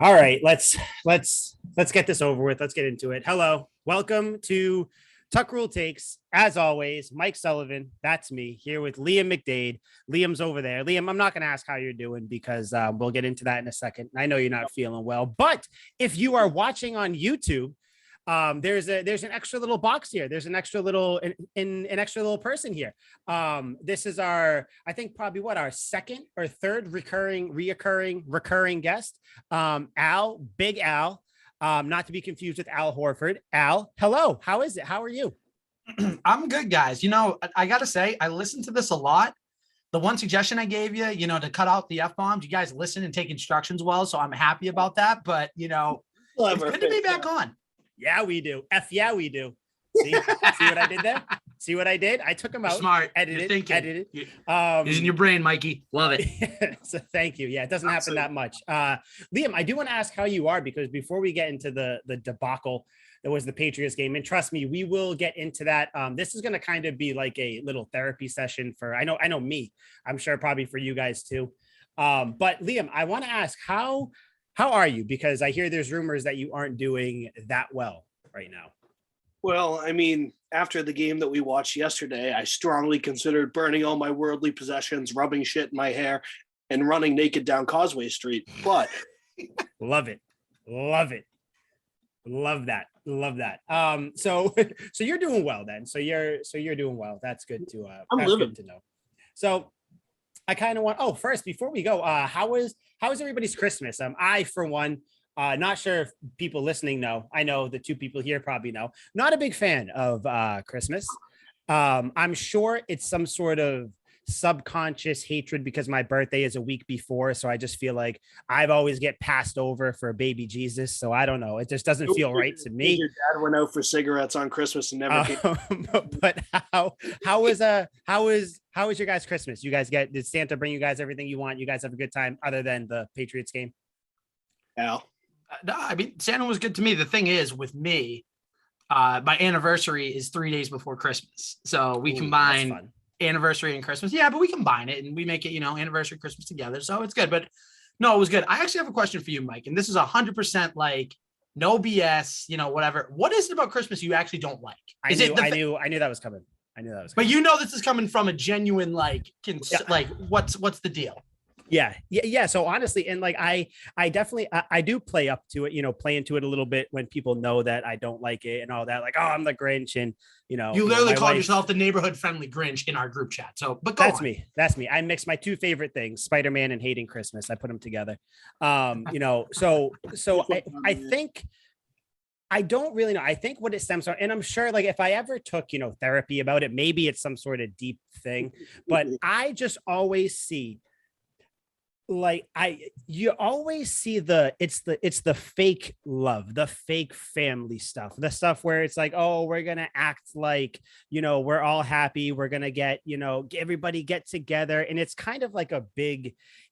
All right, let's get this over with. Let's get into it. Hello, welcome to Tuck Rule Takes. As always, Mike Sullivan, that's me, here with Liam McDade. Liam's over there. Liam, I'm not going to ask how you're doing because we'll get into that in a second. I know you're not feeling well, but if you are watching on YouTube, there's an extra little box here. There's an extra little an extra little person here. This is our, I think, probably what, our second or third recurring guest. Al, Big Al, not to be confused with Al Horford. Al, hello. How is it? How are you? I'm good, guys. I got to say, I listened to this a lot. The one suggestion I gave you, to cut out the F bombs, you guys listen and take instructions well. So I'm happy about that. But, it's good to be back on. Yeah, we do. Yeah, we do. See what I did there? See what I did? I took them out. Smart. Edited. Using your brain, Mikey. Love it. So thank you. Yeah, it doesn't happen that much. Liam, I do want to ask how you are, because before we get into the debacle that was the Patriots game, and trust me, we will get into that. This is going to kind of be like a little therapy session for, I know me, I'm sure probably for you guys too. But Liam, I want to ask how are you? Because I hear there's rumors that you aren't doing that well right now. Well, I mean, after the game that we watched yesterday, I strongly considered burning all my worldly possessions, rubbing shit in my hair, and running naked down Causeway Street. But love it. Love that. So you're doing well then. So you're doing well. That's good to I'm that's living. good to know. So I kind of want, first, before we go, how was everybody's Christmas? I, for one, not sure if people listening know. I know the two people here probably know. Not a big fan of Christmas. I'm sure it's some sort of subconscious hatred because my birthday is a week before. So I just feel like I've always get passed over for baby Jesus. So I don't know. It just doesn't feel right to me. Your dad went out for cigarettes on Christmas and never came. But how was your guys' Christmas? You guys did Santa bring you guys everything you want? You guys have a good time other than the Patriots game? Al. No, I mean, Santa was good to me. The thing is, with me, my anniversary is 3 days before Christmas. So we combine anniversary and Christmas. Yeah, but we combine it and we make it, anniversary, Christmas together. So it's good. But no, it was good. I actually have a question for you, Mike. And this is 100% like no BS, whatever. What is it about Christmas you actually don't like? I knew that was coming. But this is coming from a genuine, like what's the deal? Yeah. So honestly, and like I definitely I do play up to it, play into it a little bit when people know that I don't like it and all that. Like, oh, I'm the Grinch, and you literally called yourself the neighborhood friendly Grinch in our group chat. So, but that's me. I mix my two favorite things, Spider-Man and hating Christmas. I put them together. So I think. I don't really know. I think what it stems from, and I'm sure like if I ever took, therapy about it, maybe it's some sort of deep thing, but I just always see you always see it's the fake love, the fake family stuff, the stuff where it's like, oh, we're gonna act like we're all happy, we're gonna get everybody get together, and it's kind of like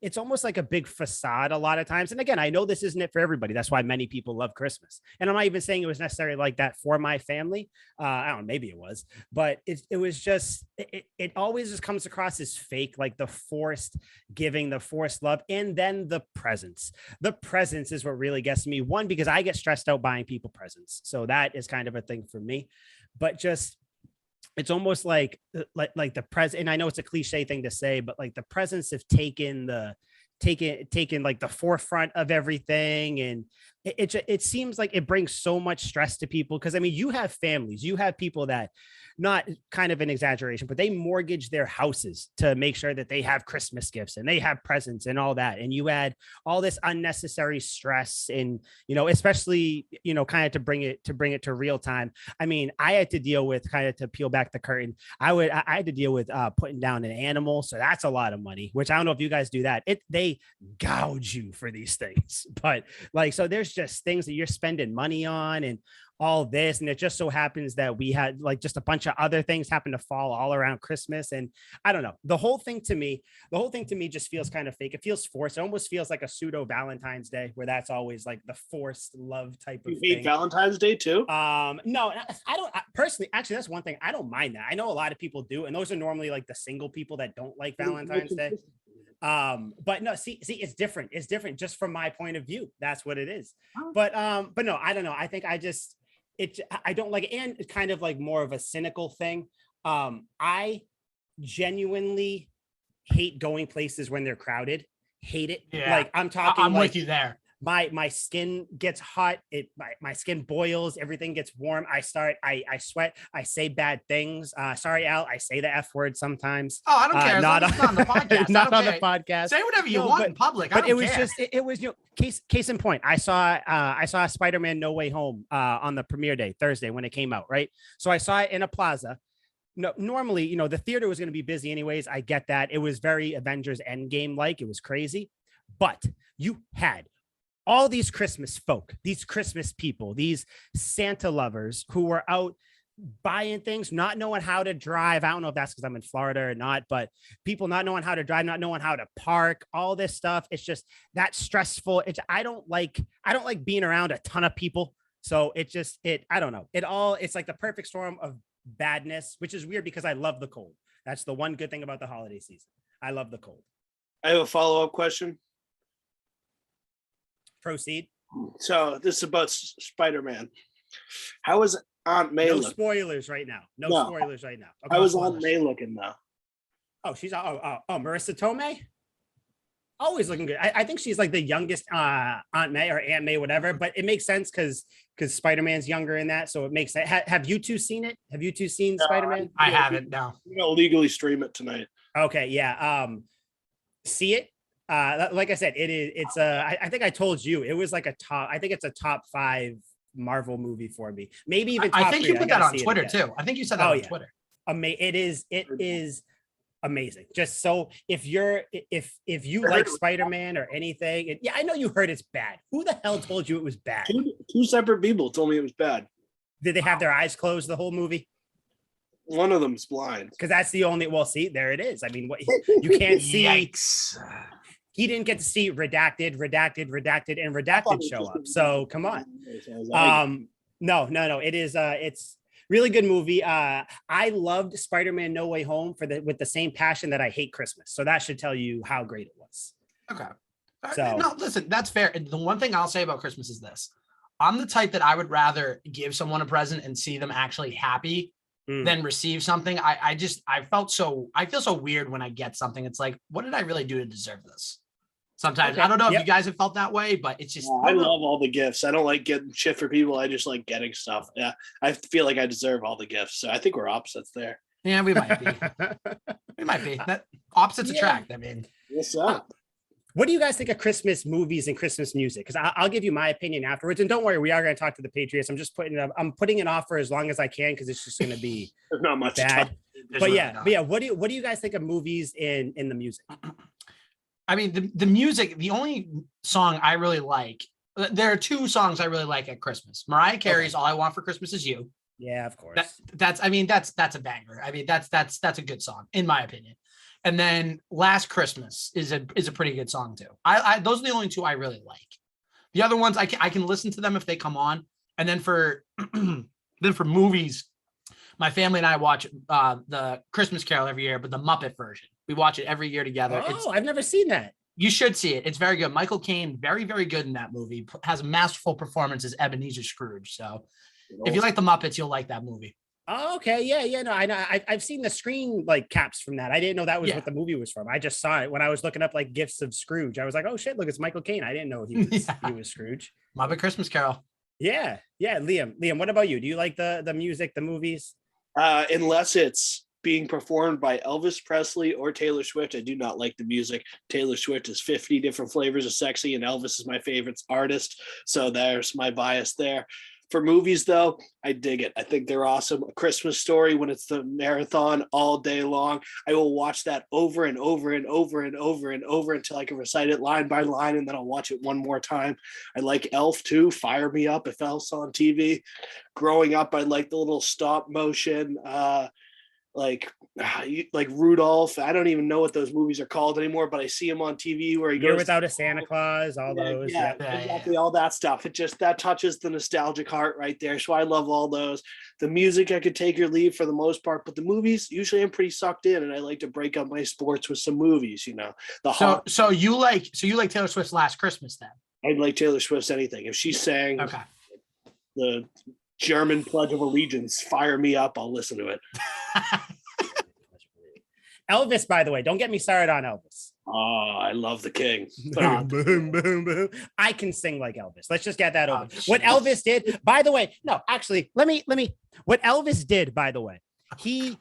it's almost like a big facade a lot of times. And again, I know this isn't it for everybody. That's why many people love Christmas, and I'm not even saying it was necessarily like that for my family. I don't know, maybe it was, but it was just it always just comes across as fake, like the forced giving, the forced love. And then the presents is what really gets me. One, because I get stressed out buying people presents, so that is kind of a thing for me. But just it's almost like the present, and I know it's a cliche thing to say, but like the presents have taken like the forefront of everything. And it seems like it brings so much stress to people, because I mean, you have families, you have people that, not kind of an exaggeration, but they mortgage their houses to make sure that they have Christmas gifts and they have presents and all that. And you add all this unnecessary stress, and especially kind of to bring it to real time. I mean, I had to deal with, kind of to peel back the curtain, I had to deal with putting down an animal. So that's a lot of money, which I don't know if you guys do that. They gouge you for these things, but like, so there's just things that you're spending money on and all this. And it just so happens that we had like just a bunch of other things happen to fall all around Christmas. And I don't know, the whole thing to me just feels kind of fake. It feels forced. It almost feels like a pseudo Valentine's Day, where that's always like the forced love type of thing. You hate Valentine's Day too? No, I don't personally. Actually, that's one thing. I don't mind that. I know a lot of people do. And those are normally like the single people that don't like Valentine's Day. But no, see, it's different. It's different just from my point of view. That's what it is. Oh. But no, I don't know. I think I don't like it, and it's kind of like more of a cynical thing. I genuinely hate going places when they're crowded. Hate it. Yeah. Like I'm talking. I'm like, with you there. My skin gets hot. My skin boils. Everything gets warm. I sweat. I say bad things. Sorry, Al. I say the F word sometimes. Oh, I don't care. Not it's not on the podcast. not on the podcast. Say whatever you want in public. But it was care. It was case in point. I saw Spider-Man No Way Home on the premiere day, Thursday, when it came out. Right. So I saw it in a plaza. No, normally, the theater was going to be busy anyways. I get that. It was very Avengers Endgame like. It was crazy. But you had all these Christmas folk, these Christmas people, these Santa lovers who were out buying things, not knowing how to drive. I don't know if that's because I'm in Florida or not, but people not knowing how to drive, not knowing how to park, all this stuff. It's just that stressful. I don't like being around a ton of people. So I don't know. It's like the perfect storm of badness, which is weird because I love the cold. That's the one good thing about the holiday season. I love the cold. I have a follow-up question. Proceed. So this is about Spider-Man. How is Aunt May? No spoilers right now. No spoilers right now. Okay, how is Aunt May looking now? Oh, she's Marissa Tomei. Always looking good. I think she's like the youngest Aunt May or Aunt May, whatever. But it makes sense because Spider-Man's younger in that, so it makes sense. Have you two seen it? Have you two seen Spider-Man? I haven't. No. I'm gonna legally stream it tonight. Okay, yeah. See it. Like I said, it's I think I told you it was like I think it's a top 5 Marvel movie for me. Maybe even top I think 3. you put that on Twitter too. I think you said that on Twitter. It is amazing. Just so if you like Spider-Man or anything, I know you heard it's bad. Who the hell told you it was bad? Two separate people told me it was bad. Did they have their eyes closed the whole movie? One of them's blind. Because that's the only. Well, see, there it is. I mean, what you can't see. Yikes. He didn't get to see redacted, and redacted show up. So come on. No. It is. It's really good movie. I loved Spider-Man No Way Home with the same passion that I hate Christmas. So that should tell you how great it was. Okay. So no, listen, that's fair. And the one thing I'll say about Christmas is this: I'm the type that I would rather give someone a present and see them actually happy than receive something. I feel so weird when I get something. It's like, what did I really do to deserve this? Sometimes I don't know if you guys have felt that way, but it's just I love all the gifts. I don't like getting shit for people. I just like getting stuff. Yeah, I feel like I deserve all the gifts. So I think we're opposites there. Yeah, we might be. We might be. That opposites attract. I mean, what's up? What do you guys think of Christmas movies and Christmas music? Because I'll give you my opinion afterwards. And don't worry, we are going to talk to the Patriots. I'm putting it off for as long as I can because it's just going to be There's not much bad. But what do you guys think of movies and in the music? I mean, the music, the only song I really like, there are 2 songs I really like at Christmas. Mariah Carey's All I Want for Christmas Is You. Yeah, of course. That's a banger. I mean, that's a good song, in my opinion. And then Last Christmas is a pretty good song too. Those are the only 2 I really like. The other ones I can listen to them if they come on. And then for movies, my family and I watch the Christmas Carol every year, but the Muppet version. We watch it every year together. I've never seen that. You should see it. It's very good. Michael Caine, very, very good in that movie. Has a masterful performance as Ebenezer Scrooge. So if you like the Muppets, you'll like that movie. Oh, okay. Yeah. No, I know. I've seen the screen like caps from that. I didn't know that was what the movie was from. I just saw it when I was looking up like gifts of Scrooge. I was like, oh shit, look, it's Michael Caine. I didn't know he was Scrooge. Muppet Christmas Carol. Yeah. Liam, what about you? Do you like the music, the movies? Unless it's being performed by Elvis Presley or Taylor Swift, I do not like the music. Taylor Swift is 50 different flavors of sexy, and Elvis is my favorite artist. So there's my bias there. For movies, though, I dig it. I think they're awesome. A Christmas Story, when it's the marathon all day long, I will watch that over and over and over and over and over until I can recite it line by line, and then I'll watch it one more time. I like Elf, too. Fire me up if Elf's on TV. Growing up, I like the little stop motion, like like Rudolph. I don't even know what those movies are called anymore, but I see him on TV where he Year goes Without a Santa Claus, all those. Yeah, exactly. All that stuff. It just that touches the nostalgic heart right there. So I love all those. The music I could take or leave for the most part, but the movies usually I'm pretty sucked in, and I like to break up my sports with some movies. So you like Taylor Swift's Last Christmas then? I'd like Taylor Swift's anything. If she sang the German Pledge of Allegiance, fire me up. I'll listen to it. Elvis, by the way, don't get me started on Elvis. Oh, I love the king. Boom, boom, boom, boom. I can sing like Elvis. Let's just get that over. What Elvis did, by the way, no, actually, let me. What Elvis did, by the way, he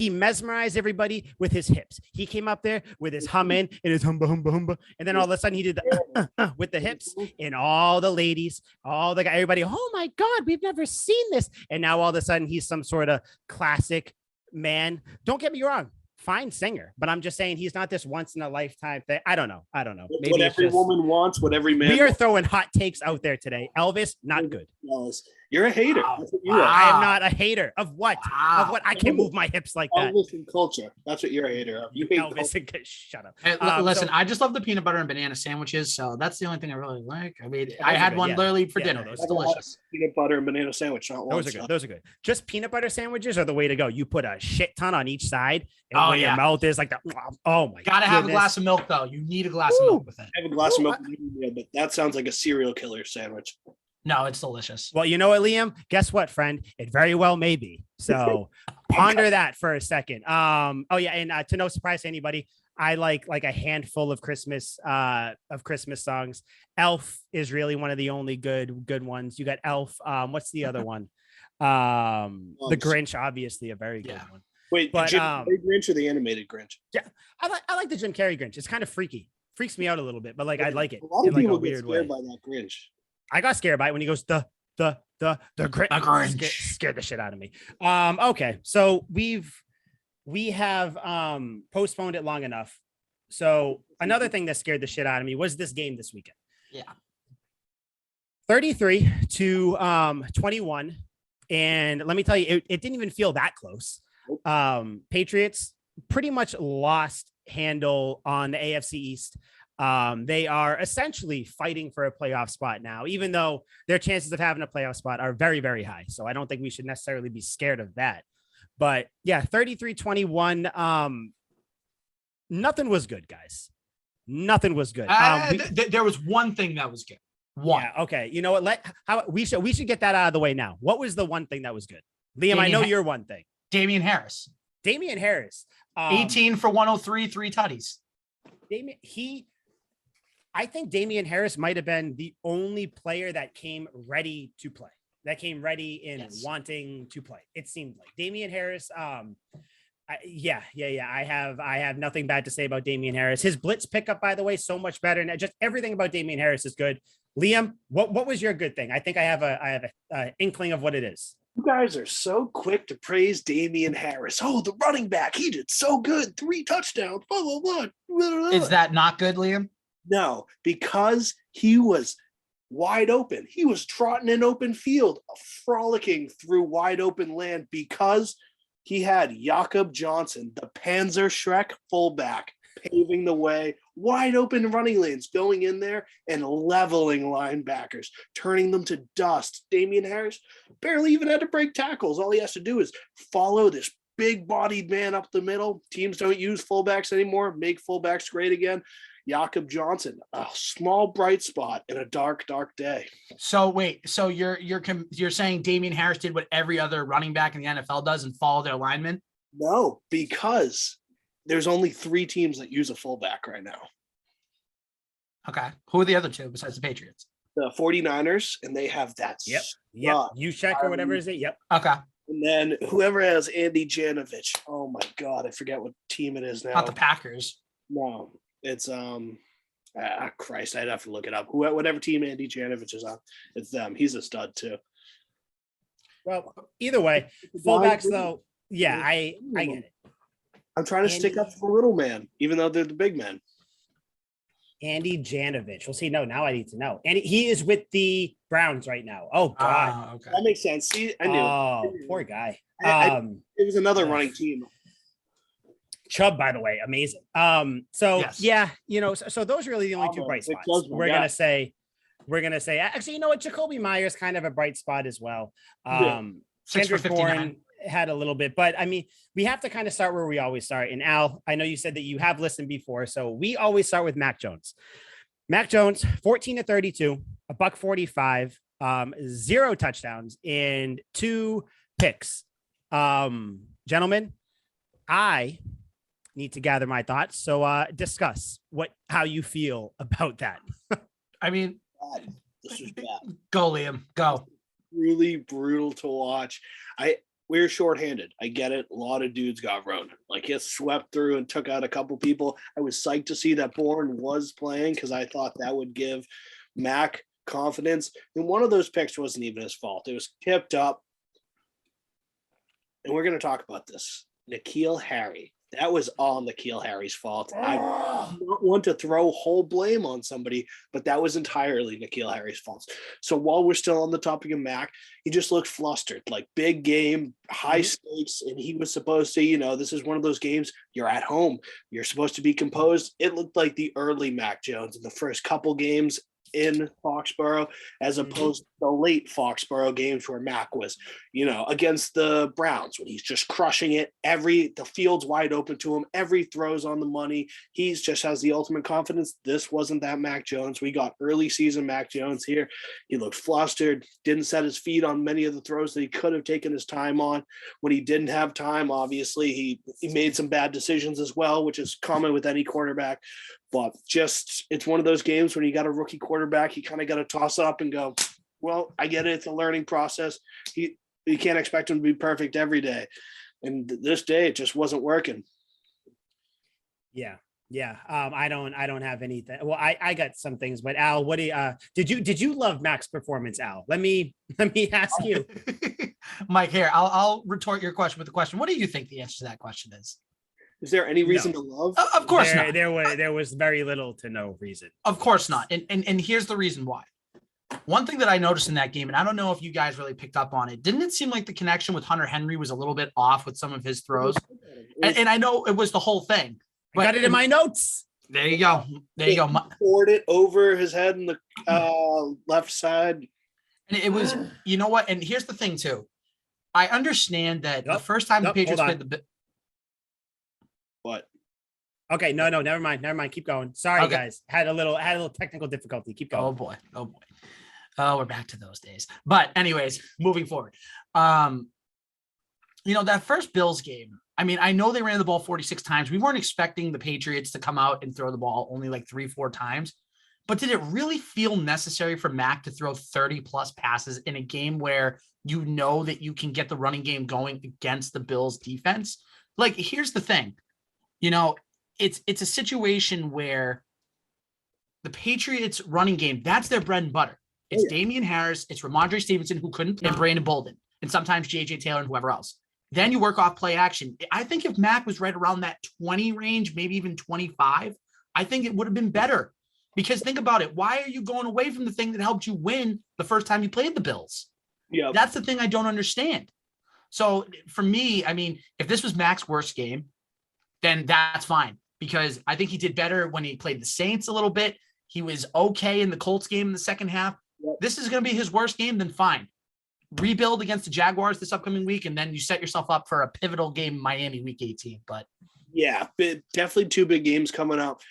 mesmerized everybody with his hips. He came up there with his humming and his humba humba humba, and then all of a sudden he did the with the hips, and all the ladies, all the guys, everybody. Oh my God, we've never seen this, and now all of a sudden he's some sort of classic man. Don't get me wrong. Fine singer, but I'm just saying he's not this once in a lifetime thing. I don't know. Maybe what every woman wants, what every man we are wants. throwing hot takes out there today. Elvis, not good. You're a hater. Wow. That's what you are. I am not a hater of what? Wow. Of what? I can move my hips like that. Elvis and culture. That's what you're a hater of. You hate Elvis and shut up. Hey, listen, I just love the peanut butter and banana sandwiches, so that's the only thing I really like. I mean, I had one literally for dinner. No, It's delicious. Peanut butter and banana sandwich. Not Those are good. Those are good. Just peanut butter sandwiches are the way to go. You put a shit ton on each side, and when your mouth is like that. Oh my! Gotta have a glass of milk though. You need a glass of milk with it. I have a glass of milk, but that sounds like a serial killer sandwich. No, it's delicious. Well, you know what, Liam? Guess what, friend? It very well may be. So ponder that for a second. And to no surprise to anybody, I like a handful of Christmas songs. Elf is really one of the only good ones. You got Elf. What's the other one? The Grinch, obviously a very good one. Wait, but, the Jim Carrey Grinch or the animated Grinch? Yeah, I like the Jim Carrey Grinch. It's kind of freaky. Freaks me out a little bit, but I like it. A lot of people get scared by that Grinch. I got scared by it when he goes the Grinch. Scared the shit out of me. Okay, so we have postponed it long enough. So another thing that scared the shit out of me was this game this weekend. Yeah. 33-21. And let me tell you, it didn't even feel that close. Patriots pretty much lost handle on the AFC East. They are essentially fighting for a playoff spot now, even though their chances of having a playoff spot are very, very high. So I don't think we should necessarily be scared of that. But yeah, 33-21. Nothing was good, guys. Nothing was good. There was one thing that was good. One. Yeah, okay. You know what? We should get that out of the way now. What was the one thing that was good? Liam, I know your one thing. Damian Harris. 18 for 103, 3 tutties. I think Damian Harris might have been the only player that came ready to play, that came ready in wanting to play. It seemed like Damian Harris. I have nothing bad to say about Damian Harris. His blitz pickup, by the way, so much better. And just everything about Damian Harris is good. Liam, what was your good thing? I think I have a inkling of what it is. You guys are so quick to praise Damian Harris. Oh, the running back, he did so good. 3 touchdowns, blah, blah, blah. Is that not good, Liam? No, because he was wide open. He was trotting in open field, frolicking through wide open land because he had Jakob Johnson, the Panzer Shrek fullback, paving the way, wide open running lanes, going in there and leveling linebackers, turning them to dust. Damian Harris barely even had to break tackles. All he has to do is follow this big-bodied man up the middle. Teams don't use fullbacks anymore. Make fullbacks great again. Jakob Johnson, a small bright spot in a dark, dark day. So wait, so you're saying Damian Harris did what every other running back in the NFL does and follow their linemen? No, because there's only 3 teams that use a fullback right now. Okay. Who are the other 2 besides the Patriots? The 49ers, and they have that. Yep. Juszczyk or whatever is it? Yep. Okay. And then whoever has Andy Janovich. Oh my God, I forget what team it is now. Not the Packers. No. It's Christ, I'd have to look it up. Whatever team Andy Janovich is on, it's them. He's a stud too. Well, either way, fullbacks though, yeah, I get it. I'm trying to stick up for the little man, even though they're the big men. Andy Janovich. Well, see, no, now I need to know. And he is with the Browns right now. Oh God, okay. That makes sense. See, I knew. Oh, poor guy. It was another running team. Chubb, by the way, amazing. So Yes. yeah, so those are really the only two bright spots. We're gonna say actually, Jacoby Myers kind of a bright spot as well. 6 for Kendrick 59. Bourne had a little bit, but I mean, we have to kind of start where we always start. And Al, I know you said that you have listened before, so we always start with Mac Jones. Mac Jones, 14 to 32, a buck 45, 0 touchdowns and 2 picks. Gentlemen, I need to gather my thoughts. So discuss how you feel about that. I mean, this was bad. Go, Liam. Go. Really brutal to watch. We were shorthanded. I get it. A lot of dudes got run. Like, he swept through and took out a couple people. I was psyched to see that Bourne was playing because I thought that would give Mac confidence. And one of those picks wasn't even his fault. It was tipped up. And we're going to talk about this. N'Keal Harry. That was all N'Keal Harry's fault. I don't want to throw whole blame on somebody, but that was entirely N'Keal Harry's fault. So while we're still on the topic of Mac, he just looked flustered, like big game, high stakes, and he was supposed to, this is one of those games, you're at home, you're supposed to be composed. It looked like the early Mac Jones in the first couple games in Foxborough, as opposed to the late Foxborough games where Mac was, against the Browns, when he's just crushing it. The field's wide open to him. Every throw's on the money. He's just has the ultimate confidence. This wasn't that Mac Jones. We got early season Mac Jones here. He looked flustered, didn't set his feet on many of the throws that he could have taken his time on. When he didn't have time, obviously, he made some bad decisions as well, which is common with any quarterback. But it's one of those games when you got a rookie quarterback, you kind of got to toss up and go, well, I get it. It's a learning process. You can't expect him to be perfect every day. And this day, it just wasn't working. Yeah. I don't have anything. Well, I got some things, but Al, what did you love Mac's performance, Al? Let me ask you. Mike, here, I'll retort your question with the question. What do you think the answer to that question is? Is there any reason to love? Of course not. There was very little to no reason. Of course not. And here's the reason why. One thing that I noticed in that game, and I don't know if you guys really picked up on it, didn't it seem like the connection with Hunter Henry was a little bit off with some of his throws? And I know it was the whole thing. But I got it in my notes. There you go. He poured it over his head in the left side. And it was, you know what? And here's the thing, too. I understand that the first time the Patriots played the... What? Okay, no, never mind. Keep going. Sorry, guys. Had a little technical difficulty. Keep going. Oh boy. Oh, we're back to those days. But anyways, moving forward. That first Bills game, I mean, I know they ran the ball 46 times. We weren't expecting the Patriots to come out and throw the ball only like 3-4 times. But did it really feel necessary for Mac to throw 30 plus passes in a game where you know that you can get the running game going against the Bills defense? Like, here's the thing. It's a situation where the Patriots running game, that's their bread and butter. It's Damian Harris, it's Ramondre Stevenson, who couldn't, and Brandon Bolden, and sometimes JJ Taylor and whoever else. Then you work off play action. I think if Mac was right around that 20 range, maybe even 25, I think it would have been better. Because think about it. Why are you going away from the thing that helped you win the first time you played the Bills? Yeah, that's the thing I don't understand. So for me, I mean, if this was Mac's worst game, then that's fine. Because I think he did better when he played the Saints a little bit. He was okay in the Colts game in the second half. Yep. This is going to be his worst game, then fine. Rebuild against the Jaguars this upcoming week, and then you set yourself up for a pivotal game in Miami week 18. But yeah, definitely 2 big games coming up.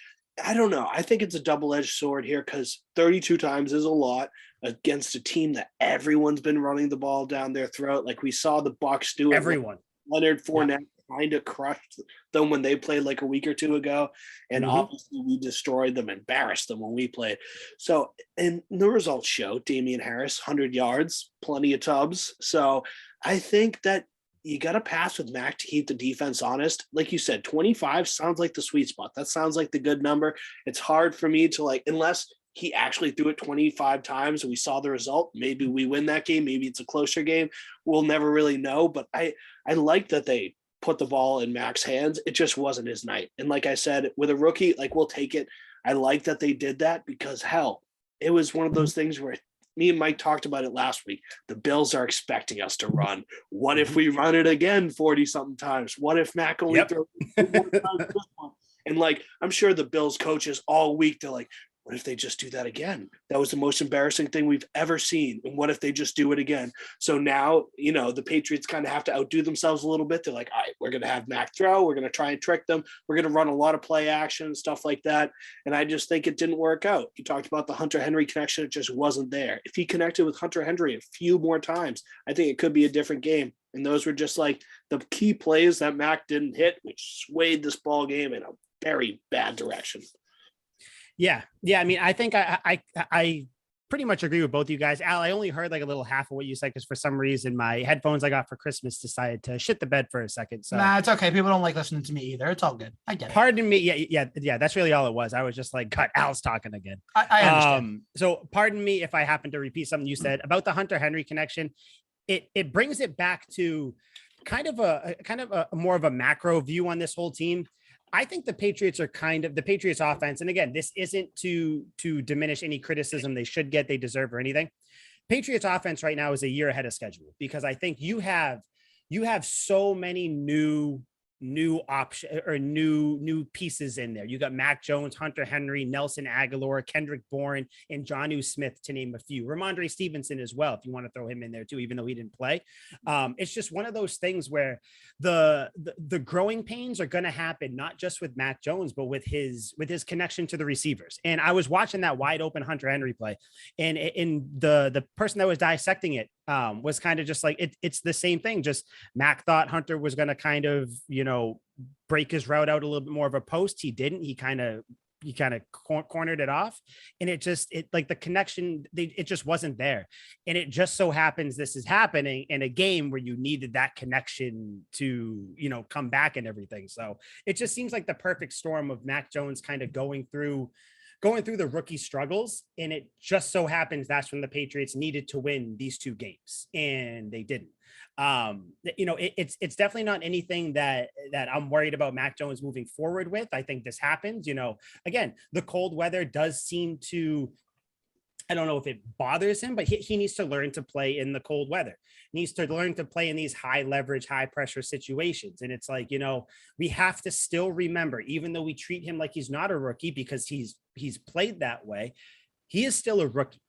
I don't know. I think it's a double-edged sword here because 32 times is a lot against a team that everyone's been running the ball down their throat. Like we saw the Bucs do it. Everyone. Leonard Fournette kind of crushed them when they played like a week or 2 ago. And obviously we destroyed them, embarrassed them when we played. So, and the results show Damian Harris, 100 yards, plenty of tubs. So I think that you got to pass with Mac to keep the defense honest. Like you said, 25 sounds like the sweet spot. That sounds like the good number. It's hard for me to unless he actually threw it 25 times and we saw the result. Maybe we win that game. Maybe it's a closer game. We'll never really know. But I like that they put the ball in Mac's hands. It just wasn't his night. And like I said, with a rookie, we'll take it. I like that they did that because hell, it was one of those things where me and Mike talked about it last week. The Bills are expecting us to run. What if we run it again 40 something times? What if Mac only throws 2 more times this one? And like, I'm sure the Bills coaches all week, they're like, what if they just do that again? That was the most embarrassing thing we've ever seen. And what if they just do it again? So now, the Patriots kind of have to outdo themselves a little bit. They're like, all right, we're going to have Mac throw. We're going to try and trick them. We're going to run a lot of play action and stuff like that. And I just think it didn't work out. You talked about the Hunter Henry connection. It just wasn't there. If he connected with Hunter Henry a few more times, I think it could be a different game. And those were just like the key plays that Mac didn't hit, which swayed this ball game in a very bad direction. Yeah. I mean, I think I pretty much agree with both of you guys. Al, I only heard like a little half of what you said because for some reason my headphones I got for Christmas decided to shit the bed for a second. So nah, it's okay. People don't like listening to me either. It's all good. I get it. Pardon me. Yeah. That's really all it was. I was just like, cut. Al's talking again. I understand. So pardon me if I happen to repeat something you said about the Hunter Henry connection. It brings it back to kind of a more of a macro view on this whole team. I think the Patriots are the Patriots offense. And again, this isn't to diminish any criticism they should get, they deserve or anything. Patriots offense right now is a year ahead of schedule because I think you have so many new option or new pieces in there. You got Mac Jones, Hunter Henry, Nelson Aguilar, Kendrick Bourne, and Jonnu Smith, to name a few. Ramondre Stevenson as well, if you want to throw him in there too, even though he didn't play. It's just one of those things where the growing pains are going to happen, not just with Mac Jones, but with his connection to the receivers. And I was watching that wide open Hunter Henry play, and the person that was dissecting it was kind of just like, it's the same thing. Just Mac thought Hunter was going to kind of, break his route out a little bit more of a post. He didn't. He kind of cornered it off, and it like the connection, it just wasn't there. And it just so happens this is happening in a game where you needed that connection to, come back and everything. So it just seems like the perfect storm of Mac Jones kind of going through the rookie struggles. And it just so happens that's when the Patriots needed to win these 2 games and they didn't. It's definitely not anything that I'm worried about Mac Jones moving forward with. I think this happens, again, the cold weather does seem to, I don't know if it bothers him, but he needs to learn to play in the cold weather. He needs to learn to play in these high leverage, high pressure situations. And it's like, we have to still remember, even though we treat him like he's not a rookie because he's played that way, he is still a rookie.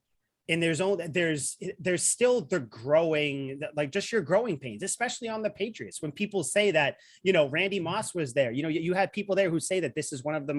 And there's still the growing, like just your growing pains, especially on the Patriots. When people say that, Randy Moss was there, you had people there who say that this is one of the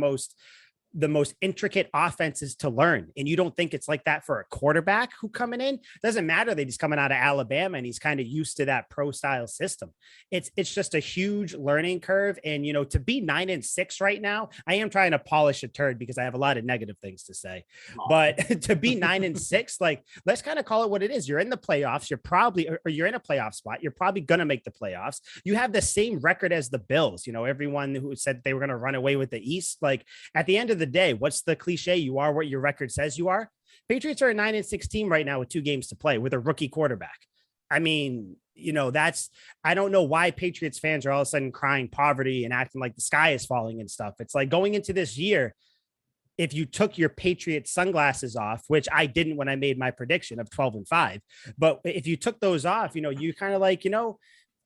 most intricate offenses to learn. And you don't think it's like that for a quarterback who coming in? Doesn't matter that he's coming out of Alabama and he's kind of used to that pro style system. It's just a huge learning curve. And, to be 9-6 right now, I am trying to polish a turd because I have a lot of negative things to say, but to be 9-6, like, let's kind of call it what it is. You're in the playoffs. You're in a playoff spot. You're probably going to make the playoffs. You have the same record as the Bills. Everyone who said they were going to run away with the East, like at the end of the day, what's the cliche? You are what your record says you are. Patriots are a 9-6 team right now with 2 games to play with a rookie quarterback. I mean, I don't know why Patriots fans are all of a sudden crying poverty and acting like the sky is falling and stuff. It's like going into this year, if you took your Patriots sunglasses off, which I didn't when I made my prediction of 12-5, but if you took those off, you kind of like,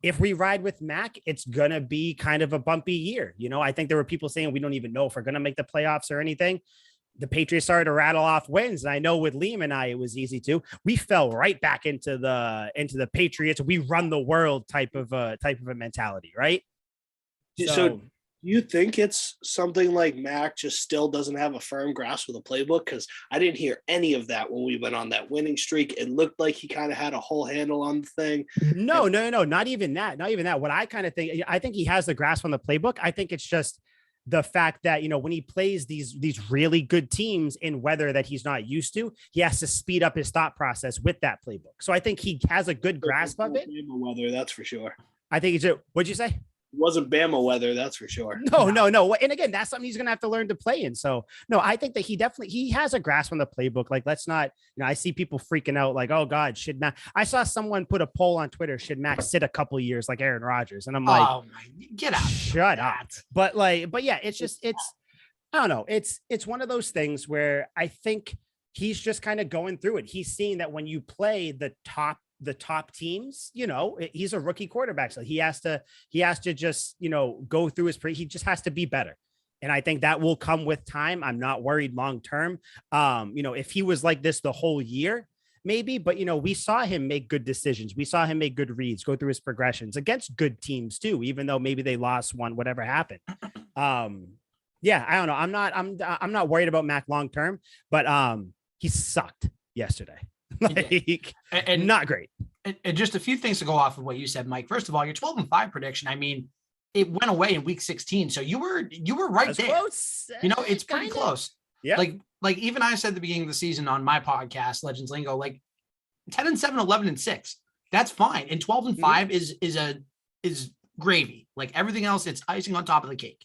if we ride with Mac, it's going to be kind of a bumpy year. I think there were people saying we don't even know if we're going to make the playoffs or anything. The Patriots started to rattle off wins. And I know with Liam and I, it was easy to. We fell right back into the Patriots. We run the world type of a mentality, right? So do you think it's something like Mac just still doesn't have a firm grasp of the playbook? Because I didn't hear any of that when we went on that winning streak. It looked like he kind of had a whole handle on the thing. No, not even that. Not even that. What I kind of think, I think he has the grasp on the playbook. I think it's just the fact that, when he plays these really good teams in weather that he's not used to, he has to speed up his thought process with that playbook. So I think he has a good grasp of it. Weather, that's for sure. I think what'd you say? It wasn't Bama weather, that's for sure. No. And again, that's something he's going to have to learn to play in. So no, I think that he has a grasp on the playbook. Like, let's not, I see people freaking out like, oh God, should Mac, I saw someone put a poll on Twitter, should Mac sit a couple years like Aaron Rodgers? And I'm like, oh, get out. Shut up. But yeah, it's just, I don't know. It's one of those things where I think he's just kind of going through it. He's seeing that when you play the top teams, he's a rookie quarterback. So he has to just, go through he just has to be better. And I think that will come with time. I'm not worried long-term. If he was like this the whole year, maybe, but we saw him make good decisions. We saw him make good reads, go through his progressions against good teams too, even though maybe they lost one, whatever happened. Yeah, I don't know. I'm not worried about Mac long-term, but he sucked yesterday. And not great. And just a few things to go off of what you said, Mike. First of all, your 12-5 prediction, I mean, it went away in week 16. So you were right there. Close. It's pretty close. Yeah. Like even I said at the beginning of the season on my podcast, Legends Lingo, like 10-7, 11-6. That's fine. And 12-5 is gravy. Like everything else, it's icing on top of the cake.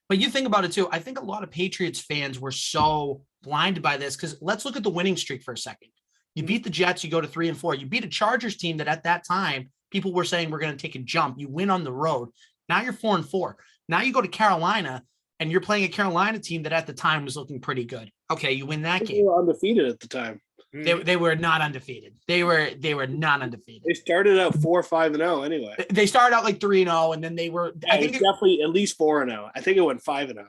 But you think about it too. I think a lot of Patriots fans were so blinded by this because let's look at the winning streak for a second. You beat the Jets, you go to 3-4. You beat a Chargers team that at that time people were saying we're going to take a jump. You win on the road. Now you're 4-4. Now you go to Carolina and you're playing a Carolina team that at the time was looking pretty good. Okay, you win that game. They were undefeated at the time. They were not undefeated. They were not undefeated. They started out 4-5-0 anyway. They started out like 3-0, and then they were. Yeah, I think definitely at least 4-0. I think it went 5-0.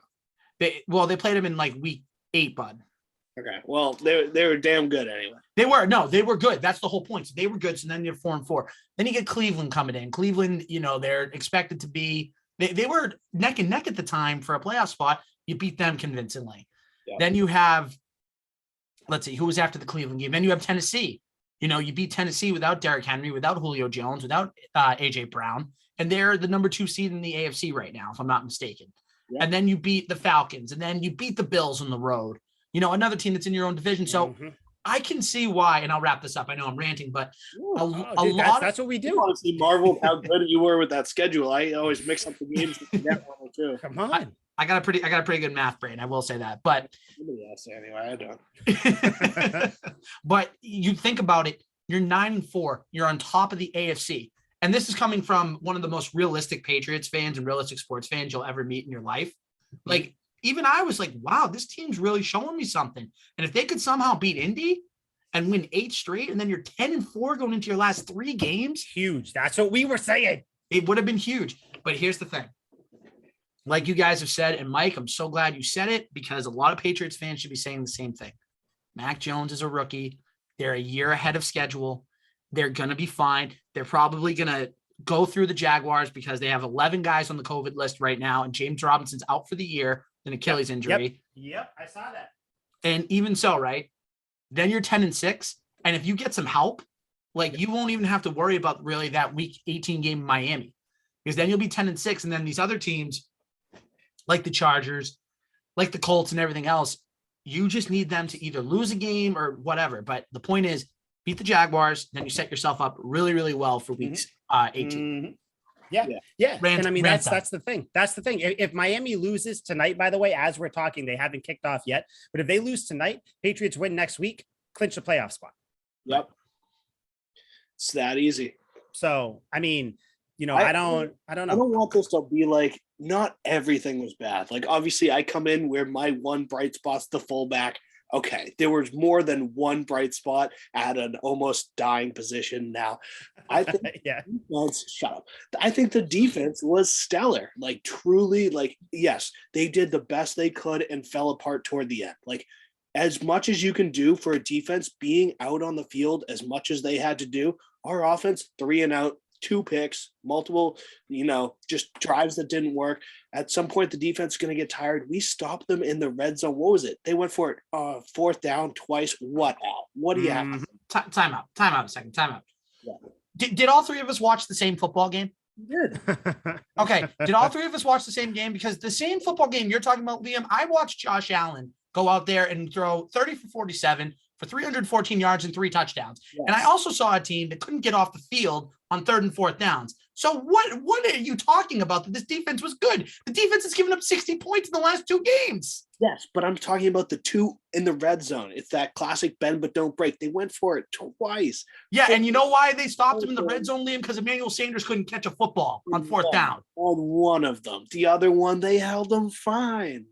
They played them in like week 8, bud. Okay, well they were damn good anyway. They were good. That's the whole point. So they were good. So then you're 4-4. Then you get Cleveland coming in. Cleveland, they're expected to be. They were neck and neck at the time for a playoff spot. You beat them convincingly. Yeah. Then you have. Let's see, who was after the Cleveland game? Then you have Tennessee. You beat Tennessee without Derrick Henry, without Julio Jones, without A.J. Brown. And they're the number 2 seed in the AFC right now, if I'm not mistaken. Yep. And then you beat the Falcons. And then you beat the Bills on the road. Another team that's in your own division. So I can see why, and I'll wrap this up. I know I'm ranting, but that's what we do. I honestly marveled how good you were with that schedule. I always mix up the games with that one too. Come on. I got a pretty good math brain. I will say that, but anyway, I don't. But you think about it, you're 9-4, you're on top of the AFC. And this is coming from one of the most realistic Patriots fans and realistic sports fans you'll ever meet in your life. Like, even I was like, wow, this team's really showing me something. And if they could somehow beat Indy and win 8 straight, and then you're 10-4 going into your last 3 games. Huge. That's what we were saying. It would have been huge. But here's the thing. Like you guys have said, and Mike, I'm so glad you said it because a lot of Patriots fans should be saying the same thing. Mac Jones is a rookie. They're a year ahead of schedule. They're going to be fine. They're probably going to go through the Jaguars because they have 11 guys on the COVID list right now, and James Robinson's out for the year, an Achilles injury. Yep, I saw that. And even so, right, then you're 10-6, and if you get some help, like you won't even have to worry about really that week 18 game in Miami because then you'll be 10-6, and then these other teams, like the Chargers, like the Colts and everything else, you just need them to either lose a game or whatever. But the point is, beat the Jaguars, then you set yourself up really, really well for weeks 18. Yeah. And I mean, that's the thing. That's the thing. If Miami loses tonight, by the way, as we're talking, they haven't kicked off yet. But if they lose tonight, Patriots win next week, clinch the playoff spot. Yep. It's that easy. So, I mean, I don't know. I don't want this to be like, not everything was bad. Like, obviously, I come in where my one bright spot's the fullback. Okay, there was more than one bright spot at an almost dying position. Now, I think shut up. I think the defense was stellar. Like, truly, like, yes, they did the best they could and fell apart toward the end. Like, as much as you can do for a defense being out on the field, as much as they had to do, our offense 3 and out. 2 picks, multiple, just drives that didn't work. At some point, the defense is going to get tired. We stopped them in the red zone. What was it? They went for it 4th down twice. What, Al? What do you have? Time out a second. Yeah. Did all 3 of us watch the same football game? Did. Okay. Did all 3 of us watch the same game? Because the same football game you're talking about, Liam, I watched Josh Allen go out there and throw 30 for 47 for 314 yards and 3 touchdowns. Yes. And I also saw a team that couldn't get off the field on 3rd and 4th downs. So what are you talking about that this defense was good? The defense has given up 60 points in the last 2 games. Yes, but I'm talking about the 2 in the red zone. It's that classic bend but don't break. They went for it twice. Yeah, and you know why they stopped him in the red zone, Liam? Because Emmanuel Sanders couldn't catch a football on 4th down. On one of them. The other one, they held them fine.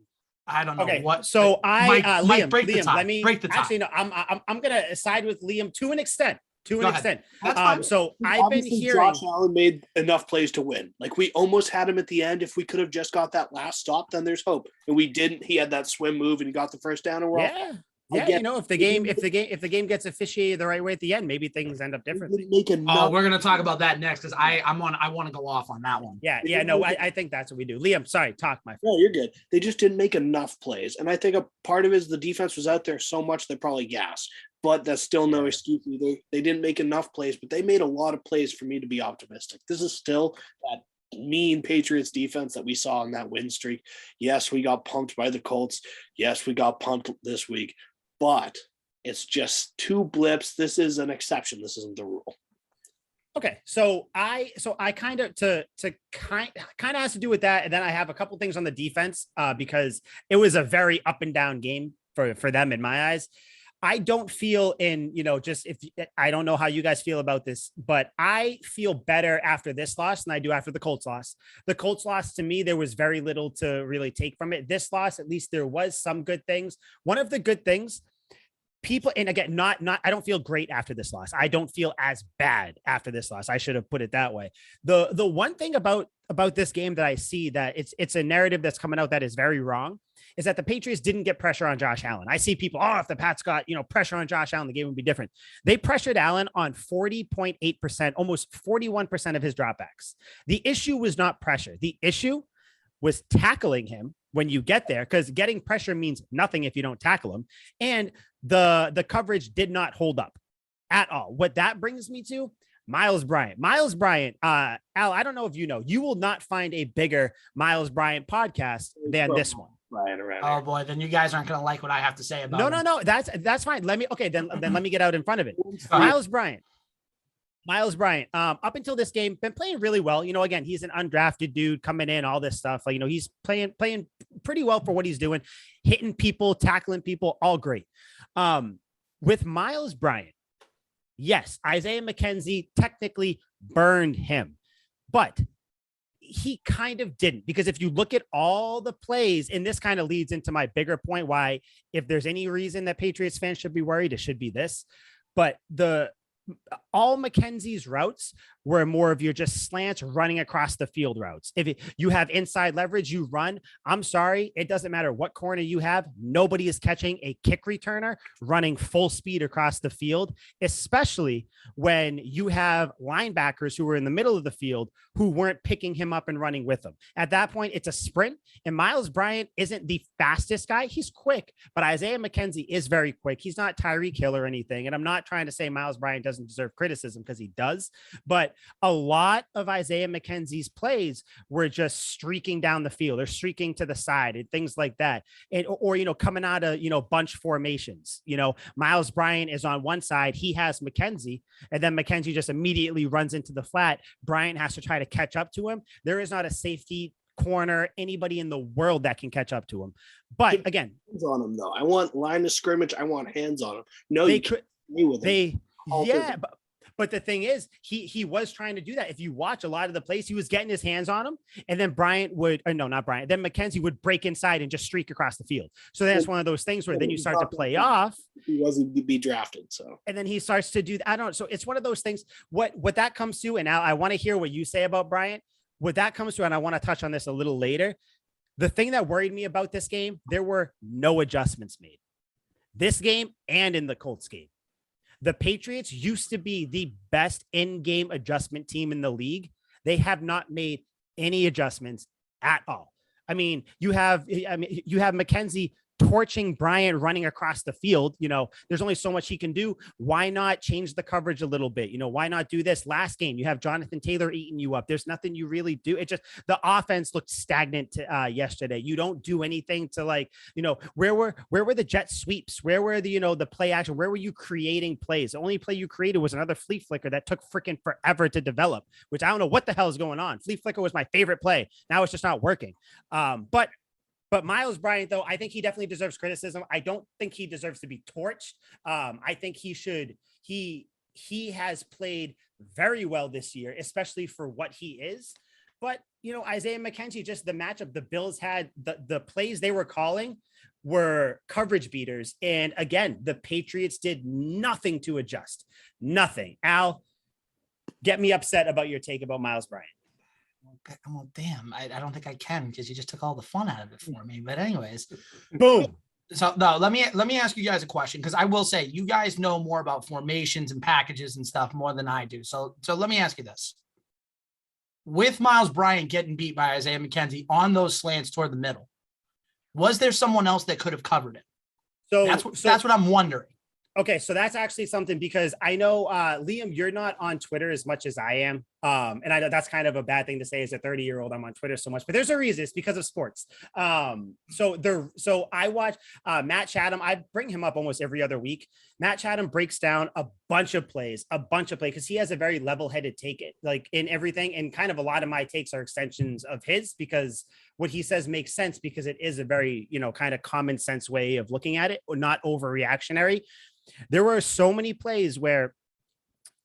I don't know Okay, what. so Mike, Liam, break the tie. let me Break the tie. actually no, I'm gonna side with Liam to an extent. To Go an ahead. extent. That's fine. So I've been Obviously, hearing Josh Allen made enough plays to win. Like, we almost had him at the end. If we could have just got that last stop, then there's hope. And we didn't. He had that swim move and he got the first down. And we're all yeah, you know, if the game gets officiated the right way at the end, maybe things end up differently. Oh, we're gonna talk about that next because I want to go off on that one. Yeah, no, I think that's what we do. Liam, sorry, talk, my friend. No, you're good. They just didn't make enough plays. And I think a part of it is the defense was out there so much they're probably gassed. But that's still no excuse either. They didn't make enough plays, but they made a lot of plays for me to be optimistic. This is still that mean Patriots defense that we saw in that win streak. Yes, we got pumped by the Colts. Yes, we got pumped this week. But it's just two blips. This is an exception. This isn't the rule. Okay, so I kind of kind of has to do with that, and then I have a couple things on the defense because it was a very up and down game for them in my eyes. I don't feel I don't know how you guys feel about this, but I feel better after this loss than I do after the Colts loss. The Colts loss, to me, there was very little to really take from it. This loss, at least there was some good things. One of the good things, people, and again, I don't feel great after this loss. I don't feel as bad after this loss. I should have put it that way. The one thing about this game that I see that it's a narrative that's coming out that is very wrong is that the Patriots didn't get pressure on Josh Allen. I see people, if the Pats got, pressure on Josh Allen, the game would be different. They pressured Allen on 40.8%, almost 41% of his dropbacks. The issue was not pressure. The issue was tackling him when you get there, because getting pressure means nothing if you don't tackle him. And the coverage did not hold up at all. What that brings me to, Miles Bryant, Al, I don't know if you know, you will not find a bigger Miles Bryant podcast than this one. Oh boy, then you guys aren't going to like what I have to say about him. No, that's fine. Then let me get out in front of it. Miles Bryant, up until this game, been playing really well. Again, he's an undrafted dude coming in, all this stuff. He's playing pretty well for what he's doing, hitting people, tackling people, all great. With Miles Bryant, yes, Isaiah McKenzie technically burned him, but he kind of didn't, because if you look at all the plays, and this kind of leads into my bigger point, why, if there's any reason that Patriots fans should be worried, it should be this. But all McKenzie's routes were more of your just slants running across the field routes. If you have inside leverage, you run. I'm sorry, it doesn't matter what corner you have. Nobody is catching a kick returner running full speed across the field, especially when you have linebackers who were in the middle of the field who weren't picking him up and running with him. At that point, it's a sprint, and Miles Bryant isn't the fastest guy. He's quick, but Isaiah McKenzie is very quick. He's not Tyreek Hill or anything. And I'm not trying to say Miles Bryant doesn't deserve criticism, because he does, but a lot of Isaiah McKenzie's plays were just streaking down the field or streaking to the side and things like that. Or coming out of, bunch formations. Miles Bryant is on one side, he has McKenzie, and then McKenzie just immediately runs into the flat. Bryant has to try to catch up to him. There is not a safety, corner, anybody in the world that can catch up to him. But again, hands on him though. I want line of scrimmage. I want hands on him. No, they could. But the thing is, he was trying to do that. If you watch a lot of the plays, he was getting his hands on him, and then then McKenzie would break inside and just streak across the field. So that's one of those things where then you start to play off. He wasn't be drafted, so. And then he starts to do that. I don't know. So it's one of those things. What that comes to, and I want to hear what you say about Bryant. What that comes to, and I want to touch on this a little later. The thing that worried me about this game, there were no adjustments made. This game and in the Colts game. The Patriots used to be the best in-game adjustment team in the league. They have not made any adjustments at all. You have McKenzie torching Bryant running across the field. There's only so much he can do. Why not change the coverage a little bit? Why not do this? Last game, you have Jonathan Taylor eating you up. There's nothing you really do. It just, the offense looked stagnant yesterday. You don't do anything to where were the jet sweeps? Where were the play action? Where were you creating plays? The only play you created was another flea flicker that took freaking forever to develop, which I don't know what the hell is going on. Flea flicker was my favorite play. Now it's just not working. But Miles Bryant, though, I think he definitely deserves criticism. I don't think he deserves to be torched. I think he should. He has played very well this year, especially for what he is. But, Isaiah McKenzie, just the matchup, the Bills had the plays they were calling were coverage beaters. And again, the Patriots did nothing to adjust. Nothing. Al, get me upset about your take about Miles Bryant. Well, damn, I don't think I can, because you just took all the fun out of it for me. But anyways, boom. So no, let me ask you guys a question, because I will say you guys know more about formations and packages and stuff more than I do. So let me ask you this. With Miles Bryant getting beat by Isaiah McKenzie on those slants toward the middle, was there someone else that could have covered it? So that's what I'm wondering. Okay, so that's actually something, because I know, Liam, you're not on Twitter as much as I am. And I know that's kind of a bad thing to say as a 30-year-old. I'm on Twitter so much, but there's a reason. It's because of sports. So I watch Matt Chatham. I bring him up almost every other week. Matt Chatham breaks down a bunch of plays, because he has a very level-headed take it, like in everything. And kind of a lot of my takes are extensions of his, because what he says makes sense, because it is a very, kind of common sense way of looking at it, or not overreactionary. There were so many plays where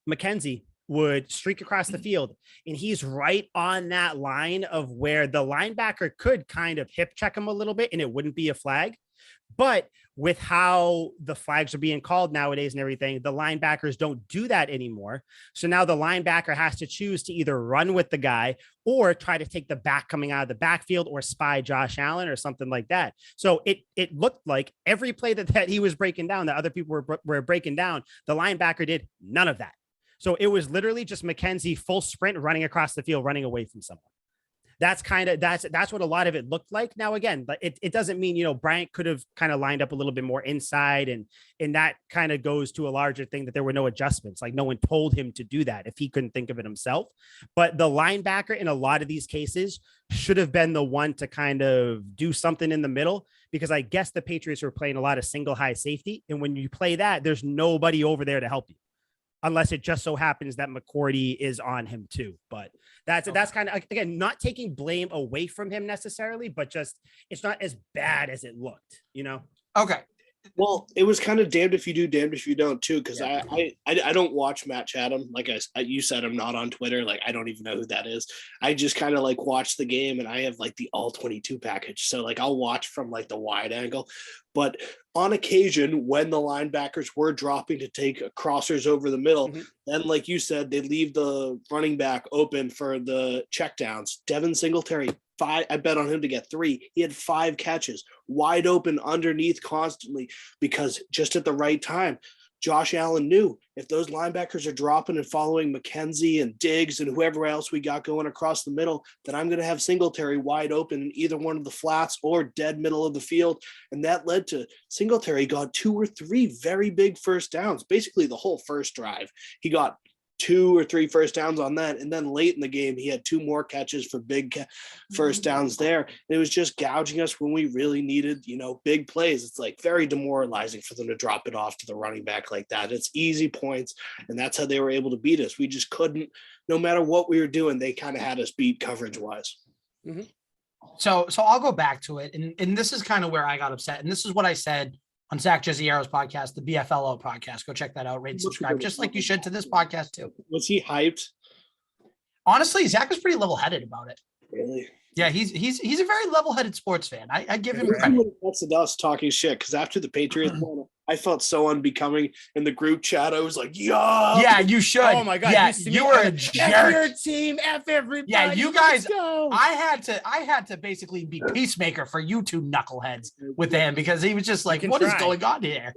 McKenzie would streak across the field, and he's right on that line of where the linebacker could kind of hip check him a little bit and it wouldn't be a flag. But with how the flags are being called nowadays and everything, the linebackers don't do that anymore. So now the linebacker has to choose to either run with the guy or try to take the back coming out of the backfield, or spy Josh Allen or something like that. So it looked like every play that he was breaking down, that other people were breaking down, the linebacker did none of that. So it was literally just McKenzie full sprint running across the field, running away from someone. That's what a lot of it looked like. Now, again, but it doesn't mean, Bryant could have kind of lined up a little bit more inside, and that kind of goes to a larger thing, that there were no adjustments. Like, no one told him to do that if he couldn't think of it himself. But the linebacker in a lot of these cases should have been the one to kind of do something in the middle, because I guess the Patriots were playing a lot of single high safety. And when you play that, there's nobody over there to help you, unless it just so happens that McCourty is on him too. But that's kind of, again, not taking blame away from him necessarily, but just, it's not as bad as it looked, Okay. Well, it was kind of damned if you do, damned if you don't too. Cause Yeah. I don't watch Matt Chatham. Like you said, I'm not on Twitter. Like, I don't even know who that is. I just kind of like watch the game, and I have like the all 22 package. So like, I'll watch from like the wide angle, but on occasion when the linebackers were dropping to take crossers over the middle, then like you said, they leave the running back open for the checkdowns. Devin Singletary, I bet on him to get 3. He had 5 catches wide open underneath constantly, because just at the right time, Josh Allen knew if those linebackers are dropping and following McKenzie and Diggs and whoever else we got going across the middle, that I'm going to have Singletary wide open in either one of the flats or dead middle of the field. And that led to Singletary got 2 or 3 very big first downs, basically the whole first drive. He got 2 or 3 first downs on that. And then late in the game, he had 2 more catches for big first downs there. And it was just gouging us when we really needed, big plays. It's like very demoralizing for them to drop it off to the running back like that. It's easy points. And that's how they were able to beat us. We just couldn't, no matter what we were doing, they kind of had us beat coverage wise. Mm-hmm. So I'll go back to it. And this is kind of where I got upset. And this is what I said on Zach Jaziero's podcast, the BFLO podcast. Go check that out, rate, subscribe, just like you should to this podcast too. Was he hyped? Honestly, Zach was pretty level-headed about it. Really? Yeah, he's a very level-headed sports fan. I give him credit. That's the dust talking shit, because after the Patriots won, I felt so unbecoming in the group chat. I was like, yeah, you should. Oh my God. Yeah, you were a jerk. F your team, F everybody. Yeah, you guys, I had to basically be peacemaker for you two knuckleheads with him, because he was just like, what is going on here?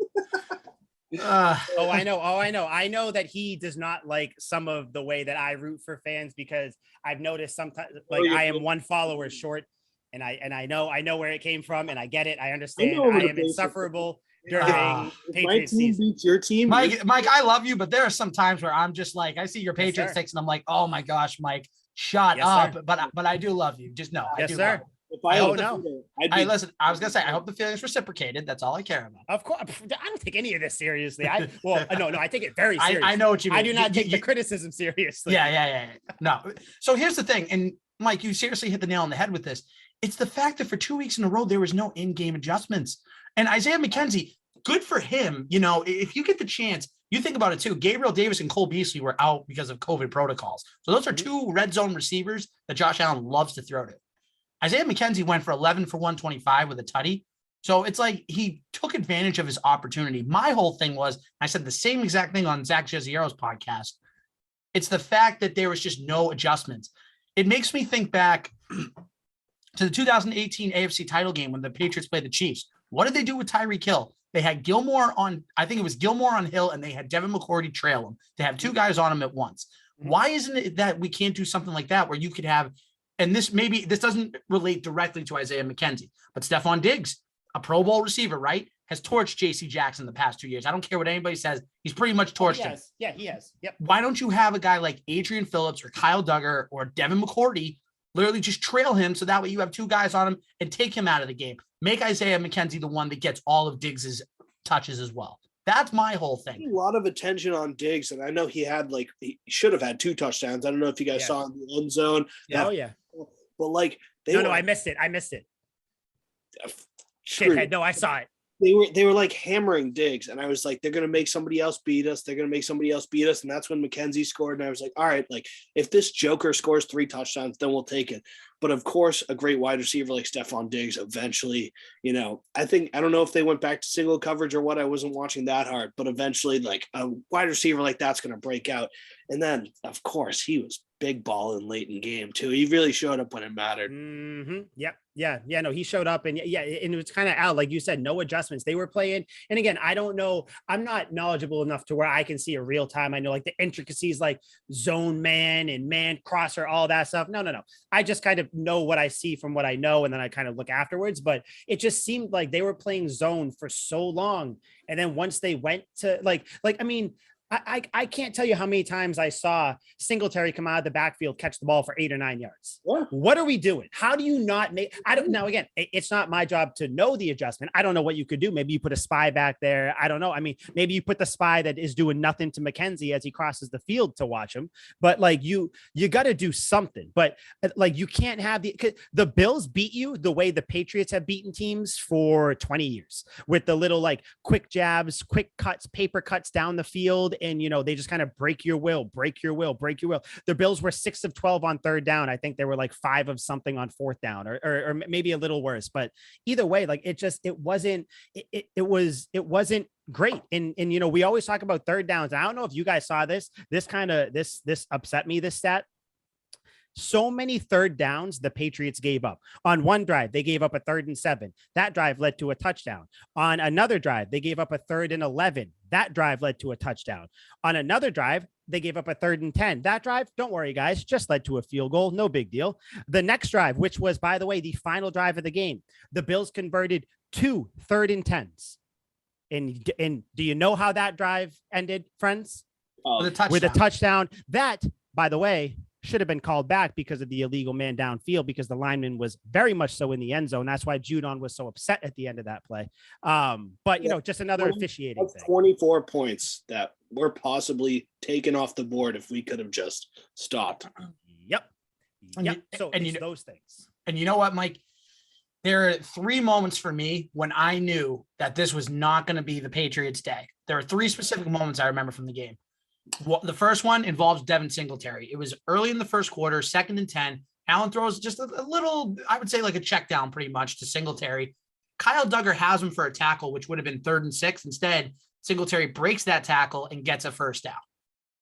I know. I know that he does not like some of the way that I root for fans, because I've noticed sometimes, like, I am one follower short, and I know where it came from, and I get it. I understand. I am insufferable during Patriots season. Beats your team, Mike, I love you, but there are some times where I'm just like, I see your Patriots takes, and I'm like, oh my gosh, Mike, shut up. Sir. But I do love you. Just know, I do. Sir. I don't know. Listen, I was gonna say, I hope the feelings reciprocated. That's all I care about. Of course, I don't take any of this seriously. I take it very seriously. I know what you mean. I do not take the criticism seriously. Yeah. No. So here's the thing, and Mike, you seriously hit the nail on the head with this. It's the fact that for 2 weeks in a row, there was no in-game adjustments. And Isaiah McKenzie, good for him. If you get the chance, you think about it too. Gabriel Davis and Cole Beasley were out because of COVID protocols. So those are two red zone receivers that Josh Allen loves to throw to. Isaiah McKenzie went for 11 for 125 with a tutty. So it's like he took advantage of his opportunity. My whole thing was, I said the same exact thing on Zach Jaziero's podcast. It's the fact that there was just no adjustments. It makes me think back to the 2018 AFC title game when the Patriots played the Chiefs. What did they do with Tyreek Hill? They had Gilmore on, I think it was Gilmore on Hill, and they had Devin McCourty trail him. They have two guys on him at once. Why isn't it that we can't do something like that where you could have, and this doesn't relate directly to Isaiah McKenzie, but Stephon Diggs, a Pro Bowl receiver, right, has torched J.C. Jackson the past 2 years. I don't care what anybody says. He's pretty much torched him. Yeah, he has. Yep. Why don't you have a guy like Adrian Phillips or Kyle Duggar or Devin McCourty literally just trail him so that way you have two guys on him and take him out of the game? Make Isaiah McKenzie the one that gets all of Diggs's touches as well. That's my whole thing. A lot of attention on Diggs, and I know he should have had 2 touchdowns. I don't know if you guys saw in the end zone. Yeah. Oh yeah. But like I missed it. Shithead. No, I saw it. They were like hammering Diggs, and I was like, they're gonna make somebody else beat us. And that's when McKenzie scored, and I was like, all right, like if this Joker scores 3 touchdowns, then we'll take it. But of course, a great wide receiver like Stephon Diggs eventually, I don't know if they went back to single coverage or what. I wasn't watching that hard, but eventually, like a wide receiver like that's gonna break out. And then, of course, he was big ball in late in game too. He really showed up when it mattered. Mm-hmm. Yep. Yeah. No, he showed up, and and it was kind of out, like you said, no adjustments. They were playing. And again, I don't know. I'm not knowledgeable enough to where I can see a real time. I know like the intricacies, like zone man and man crosser, all that stuff. No. I just kind of know what I see from what I know, and then I kind of look afterwards. But it just seemed like they were playing zone for so long, and then once they went to I can't tell you how many times I saw Singletary come out of the backfield, catch the ball for 8 or 9 yards. Yeah. What are we doing? How do you not make? I don't know. Again, it's not my job to know the adjustment. I don't know what you could do. Maybe you put a spy back there. I don't know. I mean, maybe you put the spy that is doing nothing to McKenzie as he crosses the field to watch him. But like you got to do something. But like you can't have the Bills beat you the way the Patriots have beaten teams for 20 years with the little like quick jabs, quick cuts, paper cuts down the field. And, they just kind of break your will. The Bills were 6 of 12 on 3rd down. I think they were like 5 of something on 4th down or maybe a little worse, but either way, like it wasn't great. And, we always talk about 3rd downs. I don't know if you guys saw this upset me, this stat. So many 3rd downs the Patriots gave up. On one drive, they gave up a 3rd and 7. That drive led to a touchdown. On another drive, they gave up a 3rd and 11. That drive led to a touchdown. On another drive, they gave up a 3rd and 10. That drive, don't worry, guys, just led to a field goal. No big deal. The next drive, which was, by the way, the final drive of the game, the Bills converted 2 3rd and 10s. And do you know how that drive ended, friends? With a touchdown. That, by the way, should have been called back because of the illegal man downfield, because the lineman was very much so in the end zone. That's why Judon was so upset at the end of that play. But, just another officiating thing. 24 points that were possibly taken off the board if we could have just stopped. Yep. So it's those things. And you know what, Mike? There are 3 moments for me when I knew that this was not going to be the Patriots' day. There are 3 specific moments I remember from the game. Well, the first one involves Devin Singletary. It was early in the first quarter, 2nd and 10. Allen throws just a little, I would say like a check down pretty much to Singletary. Kyle Duggar has him for a tackle, which would have been 3rd and 6. Instead, Singletary breaks that tackle and gets a first down.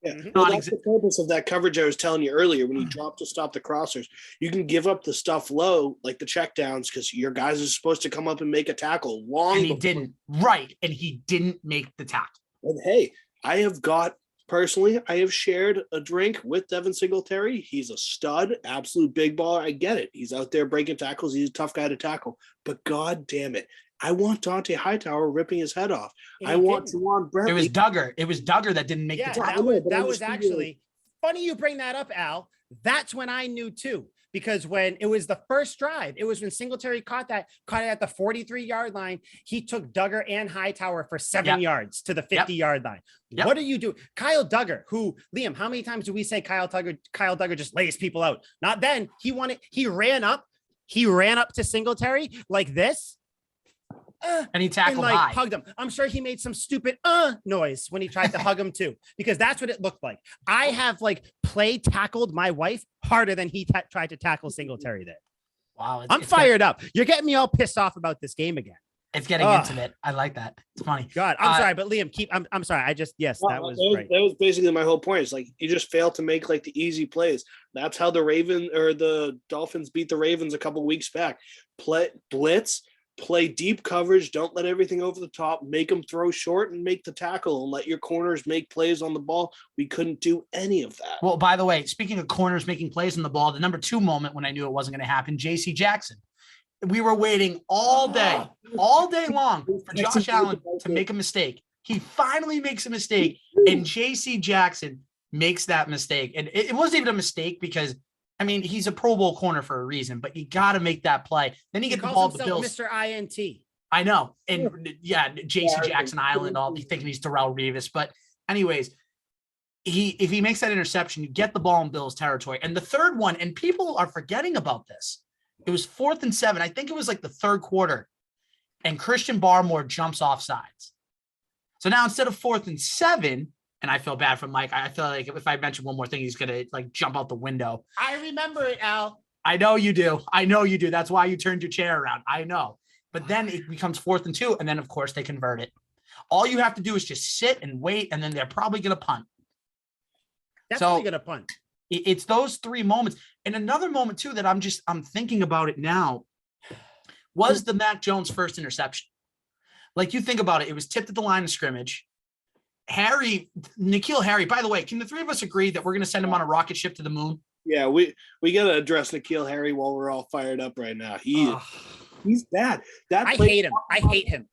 Yeah, well, that's the purpose of that coverage I was telling you earlier. When you drop to stop the crossers, you can give up the stuff low, like the check downs, because your guys are supposed to come up and make a tackle long. And he didn't. Right. And he didn't make the tackle. And hey, I have shared a drink with Devin Singletary. He's a stud, absolute big baller. I get it. He's out there breaking tackles. He's a tough guy to tackle. But God damn it, I want Dante Hightower ripping his head off. I want Juwan Bradley. It was Duggar that didn't make the tackle. That was actually funny you bring that up, Al. That's when I knew too. Because when it was the first drive, it was when Singletary caught it at the 43-yard line. He took Duggar and Hightower for 7 yards to the 50-yard line. Yep. What do you do? Kyle Duggar, who, Liam, how many times do we say Kyle Duggar just lays people out? Not then. He ran up to Singletary like this. And he tackled and high. hugged him. I'm sure he made some stupid noise when he tried to hug him too, because that's what it looked like. I have play tackled my wife harder than he tried to tackle Singletary there. Wow. I'm fired up. You're getting me all pissed off about this game again. It's getting intimate. I like that. It's funny. God, I'm sorry, but Liam, I'm sorry. That was basically my whole point. It's you just failed to make the easy plays. That's how the Dolphins beat the Ravens a couple weeks back. Play blitz, play deep coverage. Don't let everything over the top. Make them throw short and make the tackle, and let your corners make plays on the ball. We couldn't do any of that. Well, by the way, speaking of corners making plays on the ball, the number 2 moment when I knew it wasn't going to happen, J.C. Jackson. We were waiting all day long for Josh Allen to make a mistake. He finally makes a mistake, and J.C. Jackson makes that mistake. And it wasn't even a mistake because, he's a Pro Bowl corner for a reason, but you got to make that play. Then he gets the ball to the Bills. Mr. INT. I know. And J.C. Jackson Island, all thinking he's Darrelle Revis. But anyways, if he makes that interception, you get the ball in Bills territory. And the third one, and people are forgetting about this. It was 4th and 7. I think it was the third quarter, and Christian Barmore jumps off sides. So now instead of 4th and 7, and I feel bad for Mike. I feel like if I mention one more thing, he's going to jump out the window. I remember it, Al. I know you do. That's why you turned your chair around. I know. But then it becomes 4th and 2. And then of course they convert it. All you have to do is just sit and wait. And then they're probably going to punt. Definitely going to punt. It's those 3 moments. And another moment too, that I'm thinking about it now, was the Mac Jones first interception. You think about it, it was tipped at the line of scrimmage. N'Keal Harry, by the way, can the 3 of us agree that we're going to send him on a rocket ship to the moon? Yeah, we got to address N'Keal Harry while we're all fired up right now. He's bad. I hate him.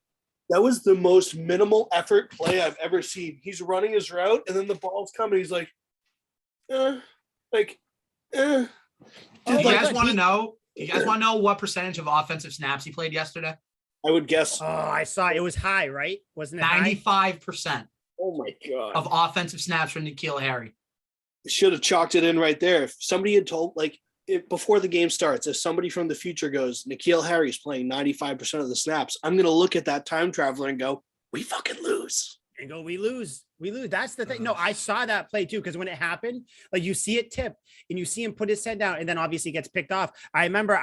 That was the most minimal effort play I've ever seen. He's running his route, and then the ball's coming. He's like. Do you guys want to know? Do you guys want to know what percentage of offensive snaps he played yesterday? I would guess. Oh, I saw it was high, right? Wasn't it 95%? Oh my God. Of offensive snaps from N'Keal Harry. Should have chalked it in right there. If somebody had told, before the game starts, if somebody from the future goes, N'Keal Harry's playing 95% of the snaps, I'm going to look at that time traveler and go, we fucking lose. And go, we lose. That's the thing. No, I saw that play too, because when it happened, you see it tip and you see him put his head down, and then obviously gets picked off. I remember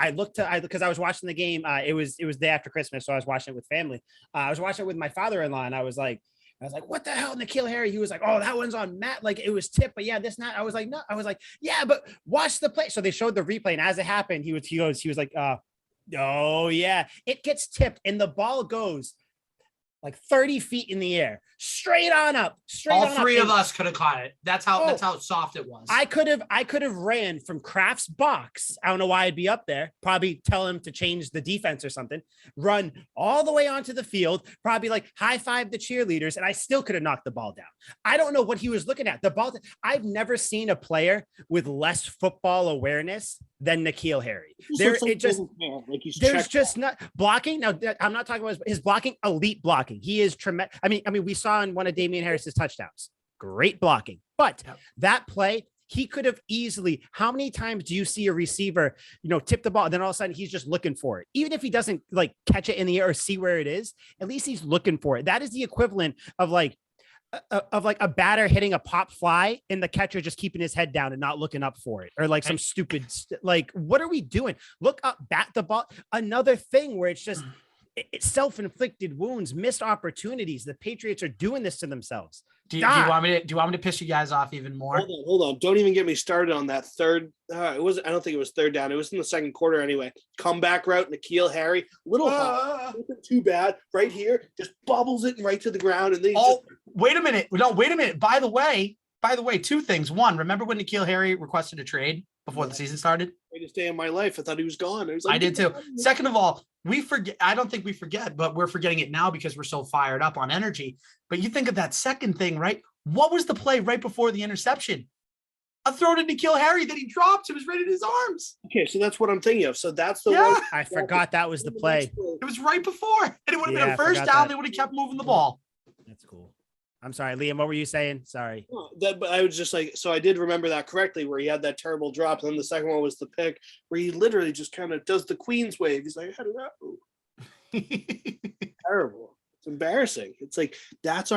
because I was watching the game. It was day after Christmas, so I was watching it with family. I was watching it with my father-in-law, and I was like, what the hell, N'Keal Harry? He was like, oh, that one's on Matt. It was tipped, but yeah, this not. I was like, no. I was like, yeah, but watch the play. So they showed the replay, and as it happened, he was like, oh yeah, it gets tipped, and the ball goes 30 feet in the air, straight on up. All 3 of us could have caught it. That's how soft it was. I could have ran from Kraft's box. I don't know why I'd be up there. Probably tell him to change the defense or something. Run all the way onto the field. Probably high five the cheerleaders, and I still could have knocked the ball down. I don't know what he was looking at. The ball. I've never seen a player with less football awareness than N'Keal Harry. There's just not blocking. Now I'm not talking about his blocking, elite blocking. He is tremendous. I mean, we saw in one of Damian Harris's touchdowns, great blocking, but that play, he could have easily, how many times do you see a receiver, tip the ball, and then all of a sudden he's just looking for it? Even if he doesn't catch it in the air or see where it is, at least he's looking for it. That is the equivalent of a batter hitting a pop fly and the catcher just keeping his head down and not looking up for it, or some stupid, what are we doing? Look up, bat the ball. Another thing where it's just it's self-inflicted wounds, missed opportunities. The Patriots are doing this to themselves. Do you want me to piss you guys off even more? Hold on. Don't even get me started on that third. I don't think it was third down. It was in the second quarter anyway. Comeback route, N'Keal Harry, little hot, nothing too bad. Right here, just bobbles it right to the ground, and then wait a minute. No, wait a minute. By the way, 2 things. One, remember when N'Keal Harry requested a trade before the season started? Greatest day of my life. I thought he was gone. I did too. Second of all, we forget. I don't think we forget, but we're forgetting it now because we're so fired up on energy. But you think of that second thing, right? What was the play right before the interception? A throw to N'Keal Harry that he dropped. It was right in his arms. Okay, so that's what I'm thinking of. So that's the one. I forgot that was the play. It was right before, and it would have been a first down. They would have kept moving the ball. That's cool. I'm sorry, Liam. What were you saying? Sorry. But I was just so I did remember that correctly, where he had that terrible drop. And then the second one was the pick, where he literally just kind of does the Queen's wave. He's like, how did that move? Terrible. It's embarrassing. It's like that's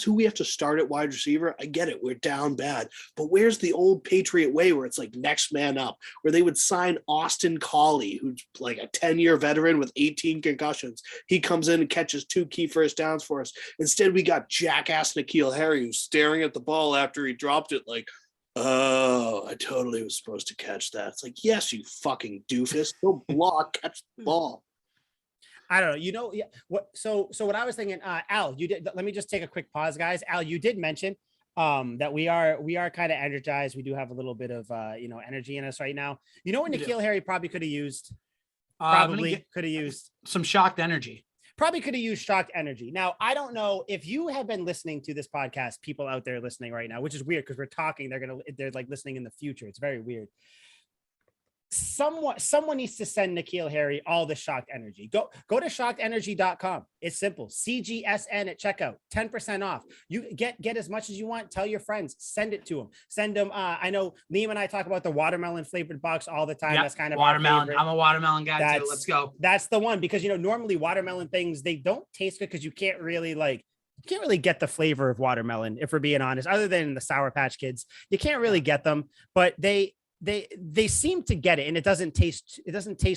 who we have to start at wide receiver. I get it. We're down bad. But where's the old Patriot way where it's like next man up, where they would sign Austin Collie, who's like a 10-year veteran with 18 concussions. He comes in and catches 2 key first downs for us. Instead, we got jackass N'Keal Harry who's staring at the ball after he dropped it like, oh, I totally was supposed to catch that. It's like, yes, you fucking doofus. Go block, catch the ball. I don't know. Yeah. So what I was thinking, Al, you did. Let me just take a quick pause, guys. Al, you did mention that we are kind of energized. We do have a little bit of energy in us right now. You know what N'Keal Harry probably could have used? Probably could have used some shocked energy. Probably could have used shocked energy. Now, I don't know if you have been listening to this podcast, people out there listening right now, which is weird because we're talking, they're like listening in the future. It's very weird. Someone needs to send N'Keal Harry all the shocked energy. Go to shockedenergy.com. It's simple. CGSN at checkout, 10% off. You get as much as you want. Tell your friends, send it to them. Send them. I know Liam and I talk about the watermelon flavored box all the time. Yep. That's kind of watermelon. I'm a watermelon guy too. Let's go. That's the one, because normally watermelon things, they don't taste good because you can't really get the flavor of watermelon, if we're being honest, other than the Sour Patch Kids. You can't really get them, but they seem to get it, and it doesn't taste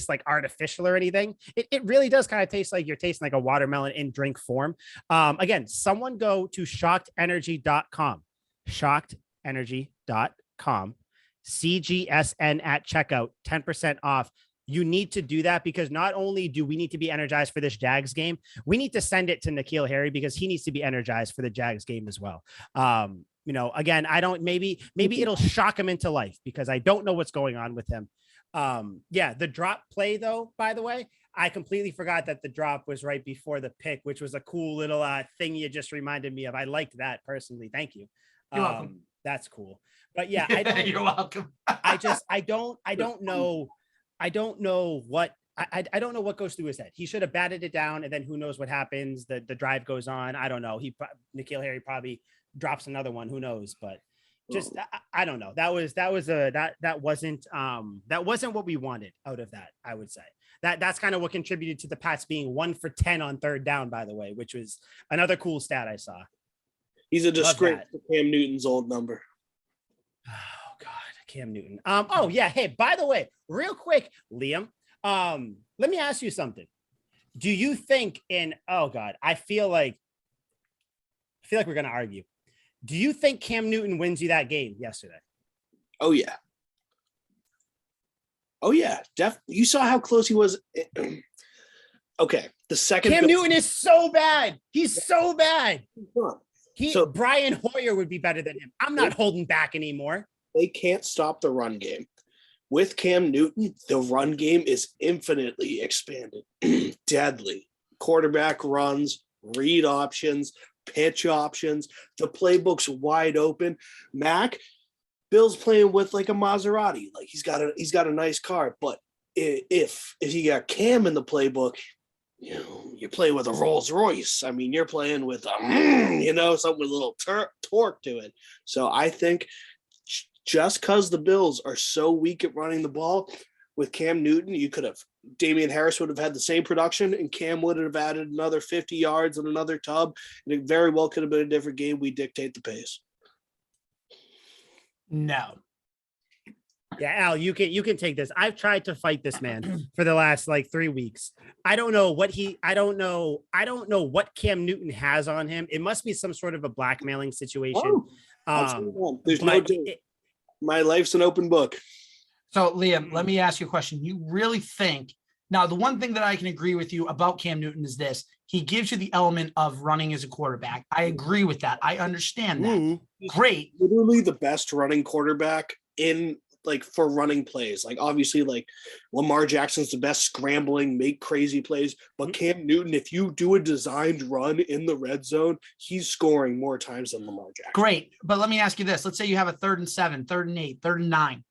like artificial or anything. It really does kind of taste like you're tasting like a watermelon in drink form. Again, someone go to shockedenergy.com, shockedenergy.com, CGSN at checkout, 10% off. You need to do that because not only do we need to be energized for this Jags game, we need to send it to N'Keal Harry because he needs to be energized for the Jags game as well. Again, I don't, maybe it'll shock him into life because I don't know what's going on with him. The drop play though, by the way, I completely forgot that the drop was right before the pick, which was a cool little thing you just reminded me of. I liked that personally. Thank you. You're welcome. That's cool. But yeah, I don't, you're welcome. I don't know what, I don't know what goes through his head. He should have batted it down, and then who knows what happens. The drive goes on. I don't know. N'Keal Harry probably drops another one. Who knows? But just I don't know. That wasn't what we wanted out of that. I would say that's kind of what contributed to the Pats being 1 for 10 on third down, by the way, which was another cool stat I saw. He's a disgrace to Cam Newton's old number. Oh God, Cam Newton. Oh yeah. Hey, by the way, real quick, Liam. Let me ask you something. Do you think I feel like we're going to argue. Do you think Cam Newton wins you that game yesterday? Oh yeah. Definitely. You saw how close he was. Okay. The second Cam Newton is so bad. He's so bad. Brian Hoyer would be better than him. I'm not holding back anymore. They can't stop the run game. With Cam Newton, the run game is infinitely expanded. Deadly. Quarterback runs, read options, pitch options. The playbook's wide open. Bill's playing with like a Maserati. Like he's got a nice car. But if you got Cam in the playbook, you're playing with a Rolls Royce. I mean, you're playing with something with a little torque to it. So I think just because the Bills are so weak at running the ball, with Cam Newton, Damian Harris would have had the same production, and Cam would have added another 50 yards and another tub, and it very well could have been a different game. We dictate the pace. No. Yeah, Al, you can take this. I've tried to fight this man for the last 3 weeks. I don't know what Cam Newton has on him. It must be some sort of a blackmailing situation. There's no doubt. My life's an open book. So, Liam, let me ask you a question. You really think now the one thing that I can agree with you about Cam Newton is this: he gives you the element of running as a quarterback. I agree with that. I understand that. Great. Literally the best running quarterback in for running plays. Obviously Lamar Jackson's the best scrambling, make crazy plays, but Cam Newton, if you do a designed run in the red zone, he's scoring more times than Lamar Jackson. Great. But let me ask you this. Let's say you have a 3rd and 7, 3rd and 8, 3rd and 9.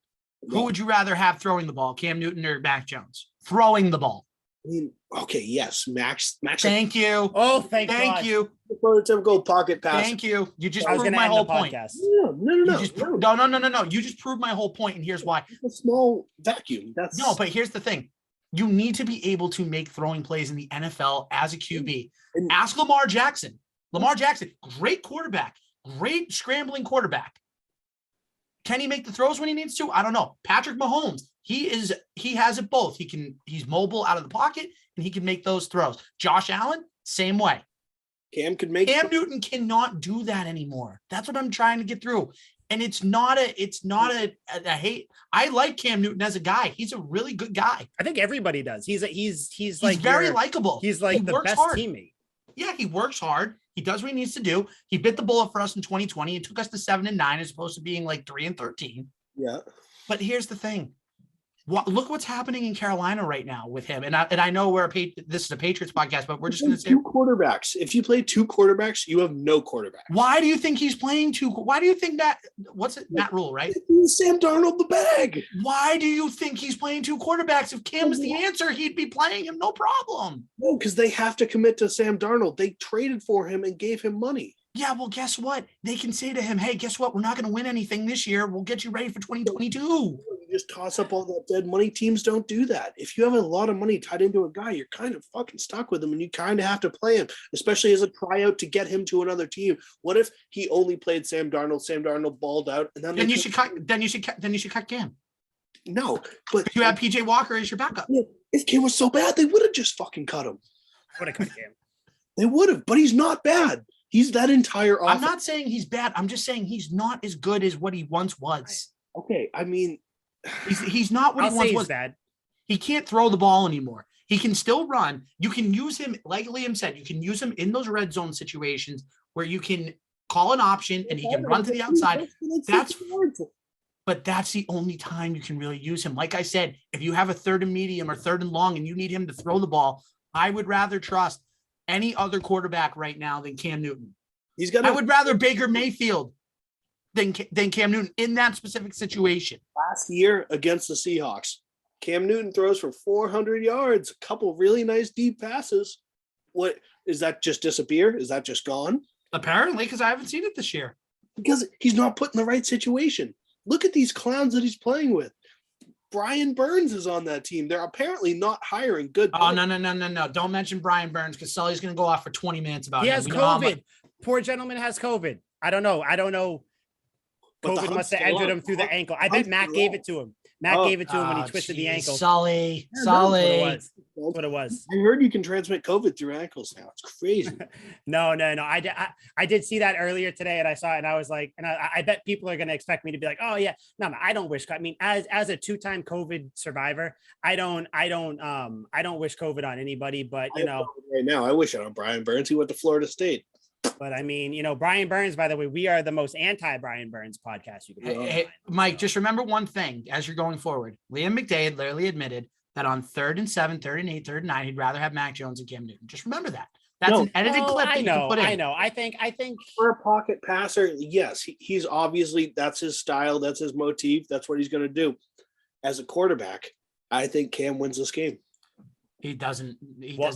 Who would you rather have throwing the ball, Cam Newton or Mac Jones? Throwing the ball. I mean, okay, yes, Max. Thank you. Oh, thank you. Prototypical pocket pass. Thank you. You just proved my whole point. No. No. You just proved my whole point, and here's why. It's a small vacuum. No, but here's the thing. You need to be able to make throwing plays in the NFL as a QB. And ask Lamar Jackson. Lamar Jackson, great quarterback, great scrambling quarterback. Can he make the throws when he needs to? I don't know. Patrick Mahomes, he has it both. He's mobile out of the pocket and he can make those throws. Josh Allen, same way. Cam Newton cannot do that anymore. That's what I'm trying to get through. And it's not a hate. I like Cam Newton as a guy. He's a really good guy. I think everybody does. He's like very likable. He's like the best teammate. Yeah, he works hard. He does what he needs to do. He bit the bullet for us in 2020. It took us to 7-9 as opposed to being like 3-13. Yeah. But here's the thing. Look what's happening in Carolina right now with him. And I know this is a Patriots podcast, but we're just going to say two quarterbacks. If you play two quarterbacks, you have no quarterback. Why do you think he's playing two? Why do you think that? What's it? Matt Rule, right? Sam Darnold the bag. Why do you think he's playing two quarterbacks? If Cam's the answer, he'd be playing him, no problem. No, because they have to commit to Sam Darnold. They traded for him and gave him money. Yeah, well, guess what? They can say to him, hey, guess what? We're not going to win anything this year. We'll get you ready for 2022. You just toss up all that dead money. Teams don't do that. If you have a lot of money tied into a guy, you're kind of fucking stuck with him and you kind of have to play him, especially as a tryout to get him to another team. What if he only played Sam Darnold? Sam Darnold balled out, and then you should cut Cam. No, but if you have PJ Walker as your backup. If Cam was so bad, they would have just fucking cut him. I would have cut Cam. They would have, but he's not bad. He's that entire offense. I'm not saying he's bad. I'm just saying he's not as good as what he once was. Okay, I mean, he's not what he once was. Bad. He can't throw the ball anymore. He can still run. You can use him, like Liam said, you can use him in those red zone situations where you can call an option and he can run to the outside. But that's the only time you can really use him. Like I said, if you have a 3rd and medium or 3rd and long and you need him to throw the ball, I would rather trust any other quarterback right now than Cam Newton. I would rather Baker Mayfield than Cam Newton in that specific situation. Last year against the Seahawks, Cam Newton throws for 400 yards, a couple really nice deep passes. What is that? Just disappear? Is that just gone? Apparently, because I haven't seen it this year. Because he's not put in the right situation. Look at these clowns that he's playing with. Brian Burns is on that team. They're apparently not hiring good players. No. Don't mention Brian Burns because Sully's going to go off for 20 minutes about him. He has COVID. Poor gentleman has COVID. I don't know. COVID must have entered him through the ankle. I bet Matt gave it to him. Matt gave it to him when he twisted the ankle. Sully. That's what it was. I heard you can transmit COVID through ankles now. It's crazy. No. I did see that earlier today, and I saw it, and I was like, and I bet people are going to expect me to be like, oh yeah, no, I don't wish. I mean, as a 2-time COVID survivor, I don't wish COVID on anybody. But right now, I wish it on Brian Burns. He went to Florida State. But I mean, Brian Burns, by the way, we are the most anti-Brian Burns podcast you can hey, Mike, just remember one thing as you're going forward. Liam McDade literally admitted that on 3rd and 7, 3rd and 8, 3rd and 9, he'd rather have Mac Jones and Cam Newton. Just remember that. That's an edited clip that you can put in. I know. I think for a pocket passer, yes, he's obviously, that's his style. That's his motif. That's what he's going to do. As a quarterback, I think Cam wins this game. He doesn't.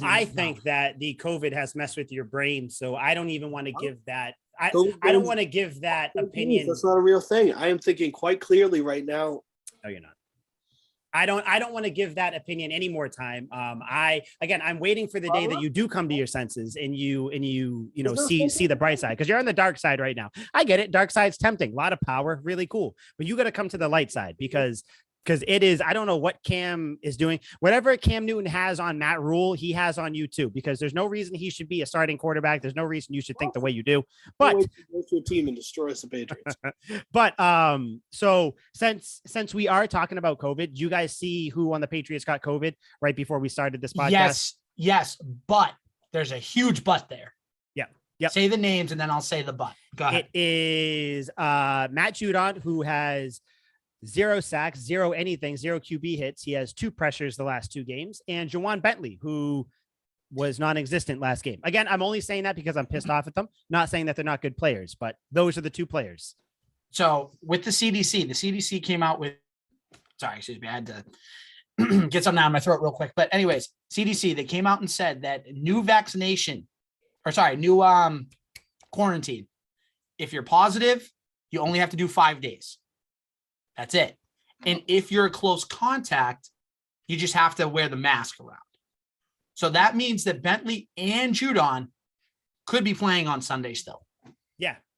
I think that the COVID has messed with your brain, so I don't even want to give that. I don't want to give that opinion. That's not a real thing. I am thinking quite clearly right now. No, you're not. I don't want to give that opinion any more time. I'm waiting for the day that you do come to your senses and you see the bright side, because you're on the dark side right now. I get it. Dark side's tempting, a lot of power, really cool, but you got to come to the light side because it is, I don't know what Cam is doing. Whatever Cam Newton has on Matt Rule, he has on you too, because there's no reason he should be a starting quarterback. There's no reason you should think the way you do. But go to a team and destroys the Patriots. But so since we are talking about COVID, you guys see who on the Patriots got COVID right before we started this podcast? Yes, but there's a huge but there. Yep. Say the names and then I'll say the but. Go ahead. It is Matt Judon, who has 0 sacks, 0 anything, 0 QB hits. He has 2 pressures the last 2 games. And Jawan Bentley, who was non-existent last game. Again, I'm only saying that because I'm pissed off at them. Not saying that they're not good players, but those are the 2 players. So with the CDC came out with, I had to get something out of my throat real quick. But anyways, CDC, they came out and said that new quarantine. If you're positive, you only have to do 5 days. That's it. And if you're a close contact, You just have to wear the mask around. So that means that Bentley and Judon could be playing on Sunday still.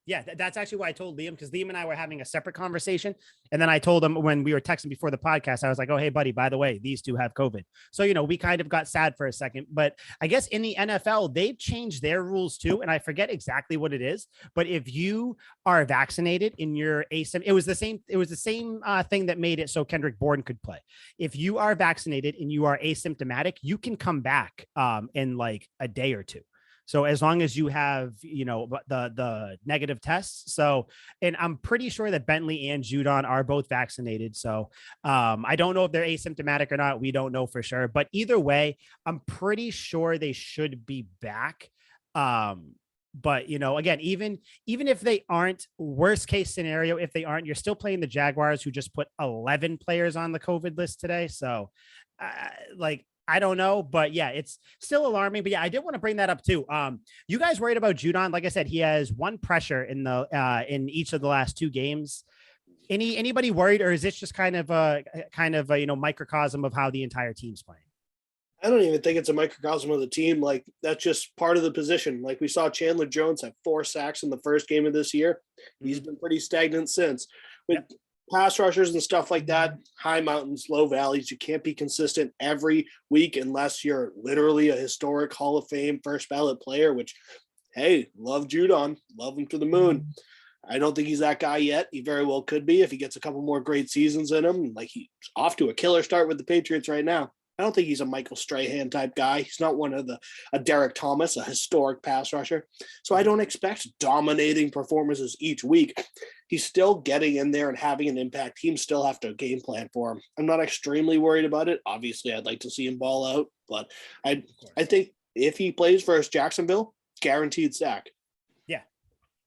Yeah, that's actually why I told Liam, because Liam and I were having a separate conversation. And then I told him when we were texting before the podcast, I was like, oh, hey, buddy, by the way, these two have COVID. So, we kind of got sad for a second. But I guess in the NFL, they've changed their rules too. And I forget exactly what it is. But if you are vaccinated in your asymptomatic, it was the same thing that made it so Kendrick Bourne could play. If you are vaccinated and you are asymptomatic, you can come back in like a day or two. So as long as you have, the negative tests. So, and I'm pretty sure that Bentley and Judon are both vaccinated. So I don't know if they're asymptomatic or not. We don't know for sure. But either way, I'm pretty sure they should be back. But again, even if they aren't, worst case scenario, if they aren't, you're still playing the Jaguars, who just put 11 players on the COVID list today. So I don't know, but yeah, it's still alarming. But yeah, I did want to bring that up too. You guys worried about Judon? Like I said, he has one pressure in each of the last two games. Anybody worried, or is this just kind of a microcosm of how the entire team's playing? I don't even think it's a microcosm of the team. Like, that's just part of the position. Like, we saw Chandler Jones have 4 sacks in the first game of this year. He's been pretty stagnant since. With pass rushers and stuff like that, high mountains, low valleys, you can't be consistent every week unless you're literally a historic Hall of Fame first ballot player, which, hey, love Judon, love him to the moon. I don't think he's that guy yet. He very well could be if he gets a couple more great seasons in him. Like, he's off to a killer start with the Patriots right now. I don't think he's a Michael Strahan type guy. He's not one of a Derek Thomas, a historic pass rusher. So I don't expect dominating performances each week. He's still getting in there and having an impact. Teams still have to game plan for him. I'm not extremely worried about it. Obviously, I'd like to see him ball out, but I think if he plays versus Jacksonville, guaranteed sack.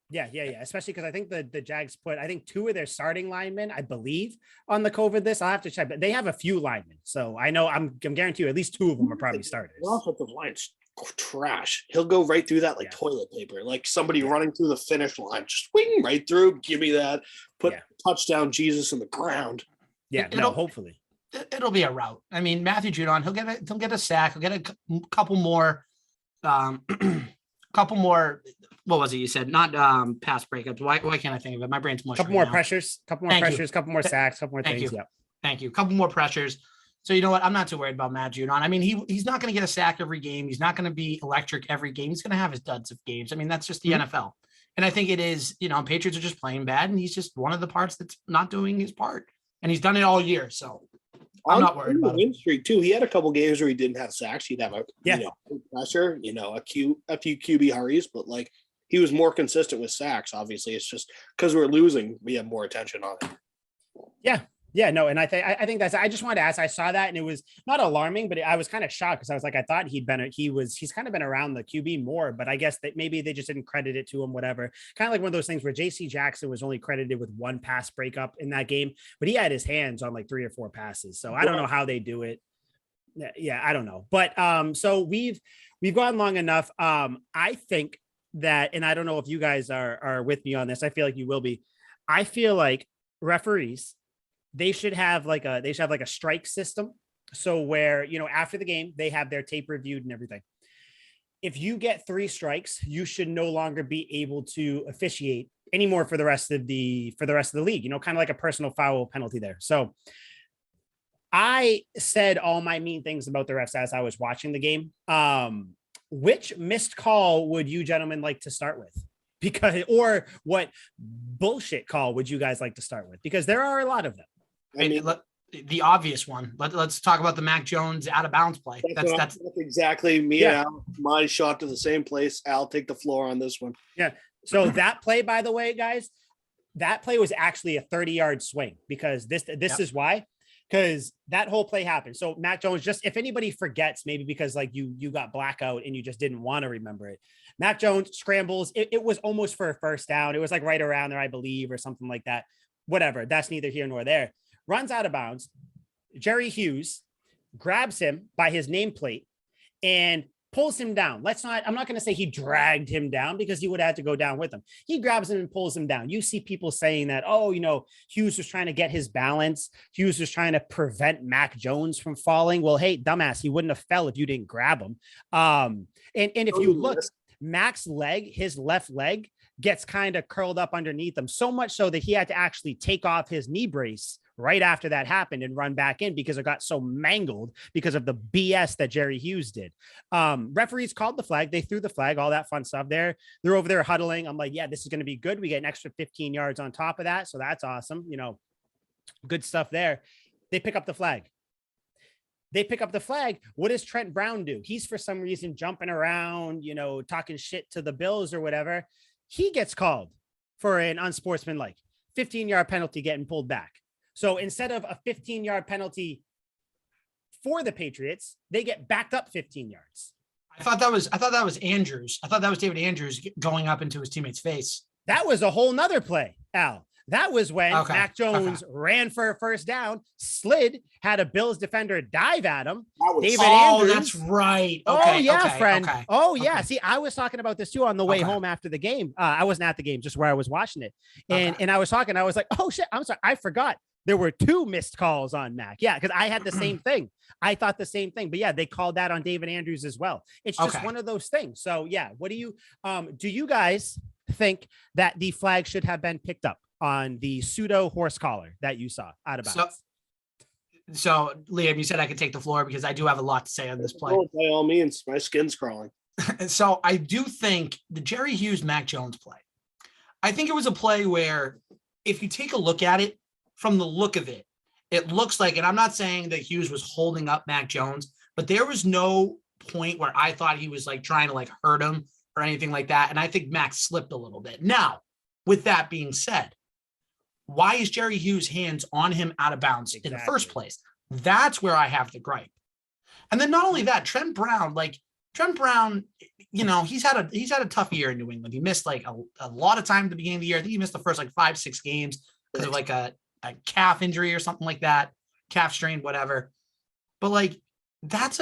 Yeah. Especially because I think the Jags put, I think 2 of their starting linemen, I believe, on the COVID list. I'll have to check, but they have a few linemen. So I know I'm guarantee you at least 2 of them are probably starters. The offensive line's trash. He'll go right through that like toilet paper, like somebody running through the finish line, just swing right through. Give me that. Put touchdown Jesus in the ground. Yeah, hopefully it'll be a route. I mean, Matthew Judon, he'll get a sack. He'll get a couple more. Couple more, what was it you said? Not pass breakups. Why can't I think of it? My brain's mush. Couple more pressures, couple more sacks, couple more things. Yeah. Thank you. Couple more pressures. So you know what? I'm not too worried about Matt Judon. I mean, he's not going to get a sack every game. He's not going to be electric every game. He's going to have his duds of games. I mean, that's just the NFL. And I think it is, Patriots are just playing bad, and he's just one of the parts that's not doing his part. And he's done it all year. So I'm not worried about win streak too. He had a couple games where he didn't have sacks. He'd have a pressure, a few QB hurries, but like he was more consistent with sacks. Obviously, it's just because we're losing, we have more attention on it. Yeah, no, and I think that's. I just wanted to ask. I saw that, and it was not alarming, but I was kind of shocked because I was like, I thought he's kind of been around the QB more, but I guess that maybe they just didn't credit it to him, whatever. Kind of like one of those things where J.C. Jackson was only credited with 1 pass breakup in that game, but he had his hands on like 3 or 4 passes. So I don't know how they do it. Yeah, I don't know, but so we've gone long enough. I think that, and I don't know if you guys are with me on this. I feel like you will be. I feel like referees, they should have like a strike system. So where, after the game, they have their tape reviewed and everything. If you get 3 strikes, you should no longer be able to officiate anymore for the rest of the league, kind of like a personal foul penalty there. So I said all my mean things about the refs as I was watching the game. Which missed call would you gentlemen like to start with? Or what bullshit call would you guys like to start with? Because there are a lot of them. I mean, the obvious one. Let's talk about the Mac Jones out of bounds play. That's exactly me. Yeah. And Al, my shot to the same place. I'll take the floor on this one. Yeah. So that play, by the way, guys, that play was actually a 30-yard swing because this is why. Because that whole play happened. So Mac Jones, just if anybody forgets, maybe because like you got blackout and you just didn't want to remember it. Mac Jones scrambles. It was almost for a first down. It was like right around there, I believe, or something like that. Whatever. That's neither here nor there. Runs out of bounds. Jerry Hughes grabs him by his nameplate and pulls him down. I'm not going to say he dragged him down because he would have had to go down with him. He grabs him and pulls him down. You see people saying that, oh, Hughes was trying to get his balance. Hughes was trying to prevent Mac Jones from falling. Well, hey, dumbass, he wouldn't have fell if you didn't grab him. And if you look, Mac's leg, his left leg gets kind of curled up underneath him, so much so that he had to actually take off his knee brace right after that happened and run back in because it got so mangled because of the BS that Jerry Hughes did. Referees called the flag. They threw the flag, all that fun stuff there. They're over there huddling. I'm like, yeah, this is going to be good. We get an extra 15 yards on top of that. So that's awesome. Good stuff there. They pick up the flag. What does Trent Brown do? He's for some reason jumping around, talking shit to the Bills or whatever. He gets called for an unsportsmanlike 15-yard penalty getting pulled back. So instead of a 15-yard penalty for the Patriots, they get backed up 15 yards. I thought that was Andrews. I thought that was David Andrews going up into his teammate's face. That was a whole nother play, Al. That was when Mac Jones ran for a first down, slid, had a Bills defender dive at him. David Andrews. That's right. Friend. See, I was talking about this too on the way home after the game. I wasn't at the game, just where I was watching it. And I was like, oh shit, I'm sorry. I forgot. There were 2 missed calls on Mac. Yeah, because I had the same thing. I thought the same thing. But yeah, they called that on David Andrews as well. It's just one of those things. So yeah, what do you guys think that the flag should have been picked up on the pseudo horse collar that you saw out of bounds? So Liam, you said I could take the floor because I do have a lot to say on this play. By all means, my skin's crawling. So I do think the Jerry Hughes Mac Jones play, I think it was a play where if you take a look at it, from the look of it, it looks like, and I'm not saying that Hughes was holding up Mac Jones, but there was no point where I thought he was like trying to like hurt him or anything like that. And I think Mac slipped a little bit. Now, with that being said, why is Jerry Hughes' hands on him out of bounds in the first place? That's where I have the gripe. And then not only that, Trent Brown, he's had a tough year in New England. He missed like a lot of time at the beginning of the year. I think he missed the first like 5-6 games because of like a calf injury or something like that, calf strain, whatever. But like, that's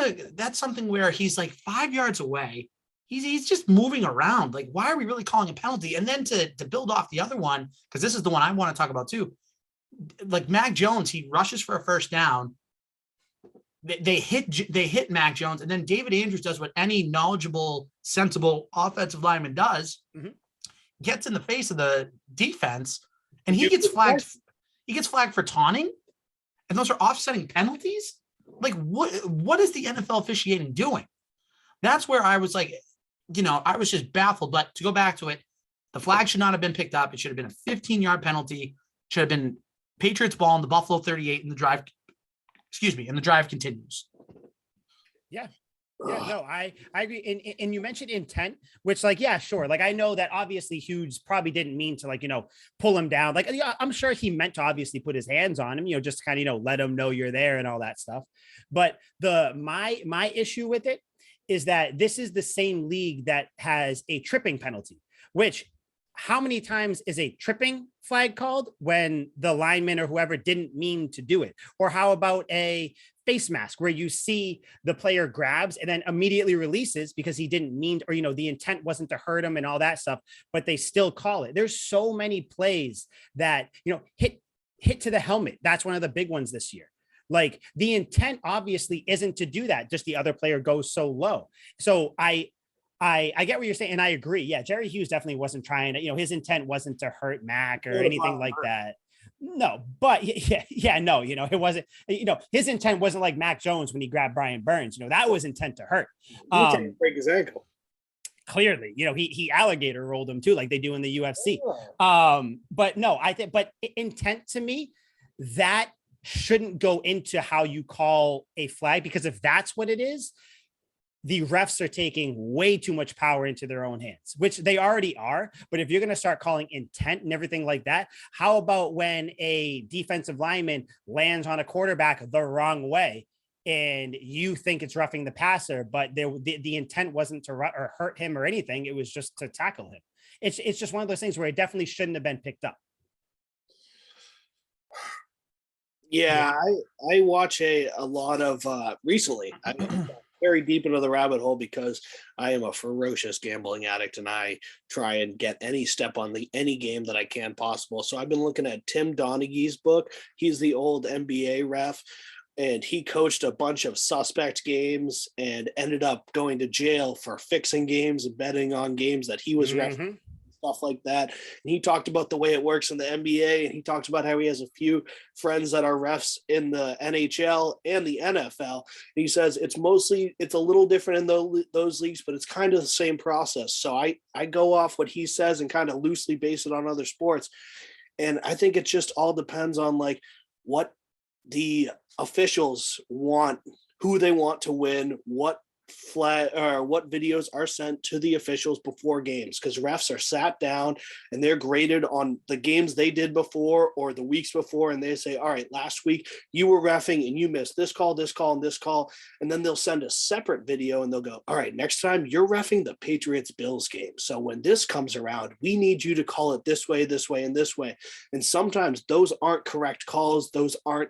something where he's like 5 yards away. He's just moving around. Like, why are we really calling a penalty? And then to build off the other one, because this is the one I want to talk about too. Like Mac Jones, he rushes for a first down. They hit Mac Jones, and then David Andrews does what any knowledgeable, sensible offensive lineman does, gets in the face of the defense, and he gets flagged. He gets flagged for taunting, and those are offsetting penalties. Like, what is the NFL officiating doing? That's where I was like, I was just baffled. But to go back to it, the flag should not have been picked up. It should have been a 15-yard penalty. Should have been Patriots ball in the Buffalo 38, and the drive. And the drive continues. Yeah. Yeah, no, I agree. And you mentioned intent, which like, yeah, sure. Like, I know that obviously Hughes probably didn't mean to like, pull him down. Like, yeah, I'm sure he meant to obviously put his hands on him, just kind of, let him know you're there and all that stuff. But my issue with it is that this is the same league that has a tripping penalty, which how many times is a tripping flag called when the lineman or whoever didn't mean to do it? Or how about a face mask where you see the player grabs and then immediately releases because he didn't mean, or, the intent wasn't to hurt him and all that stuff, but they still call it. There's so many plays that, hit to the helmet. That's one of the big ones this year. Like, the intent obviously isn't to do that. Just the other player goes so low. So I get what you're saying, and I agree. Yeah, Jerry Hughes definitely wasn't trying to, his intent wasn't to hurt Mac or anything like that. No, but no, it wasn't, his intent wasn't like Mac Jones when he grabbed Brian Burns. That was intent to hurt. Break his ankle. Clearly, he alligator rolled him too, like they do in the UFC. But no, I think, but intent to me, that shouldn't go into how you call a flag, because if that's what it is, the refs are taking way too much power into their own hands, which they already are. But if you're going to start calling intent and everything like that, how about when a defensive lineman lands on a quarterback the wrong way and you think it's roughing the passer, but the intent wasn't to or hurt him or anything. It was just to tackle him. It's just one of those things where it definitely shouldn't have been picked up. Yeah, I watch a lot of recently. very deep into the rabbit hole because I am a ferocious gambling addict and I try and get any step on any game that I can possible. So I've been looking at Tim Donaghy's book. He's the old NBA ref, and he coached a bunch of suspect games and ended up going to jail for fixing games and betting on games that he was ref, stuff like that. And he talked about the way it works in the NBA, and he talks about how he has a few friends that are refs in the NHL and the NFL. And he says it's a little different in those leagues, but it's kind of the same process. So I go off what he says and kind of loosely base it on other sports. And I think it just all depends on like what the officials want, who they want to win, what videos are sent to the officials before games, because refs are sat down and they're graded on the games they did before or the weeks before, and they say, all right, last week you were reffing and you missed this call, this call, and this call, and then they'll send a separate video and they'll go, all right, next time you're reffing the Patriots Bills game, so when this comes around we need you to call it this way, and this way. And sometimes those aren't correct calls, those aren't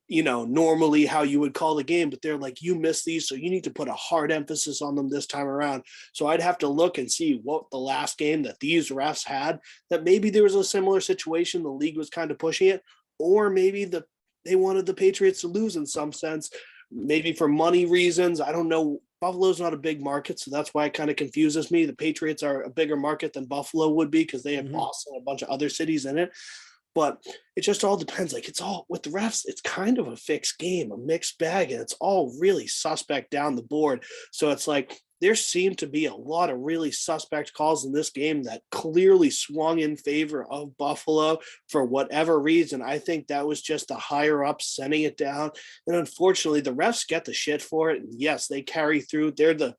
normally how you would call the game, but they're like, you missed these, so you need to put a hard emphasis on them this time around. So I'd have to look and see what the last game that these refs had, that maybe there was a similar situation, the league was kind of pushing it, or maybe they wanted the Patriots to lose in some sense, maybe for money reasons. I don't know. Buffalo's not a big market, so that's why it kind of confuses me. The Patriots are a bigger market than Buffalo would be because they have Boston and a bunch of other cities in it. But it just all depends. Like, it's all with the refs, it's kind of a fixed game, a mixed bag, and it's all really suspect down the board. So it's like there seemed to be a lot of really suspect calls in this game that clearly swung in favor of Buffalo for whatever reason. I think that was just the higher up sending it down. And unfortunately, the refs get the shit for it. And yes, they carry through. They're the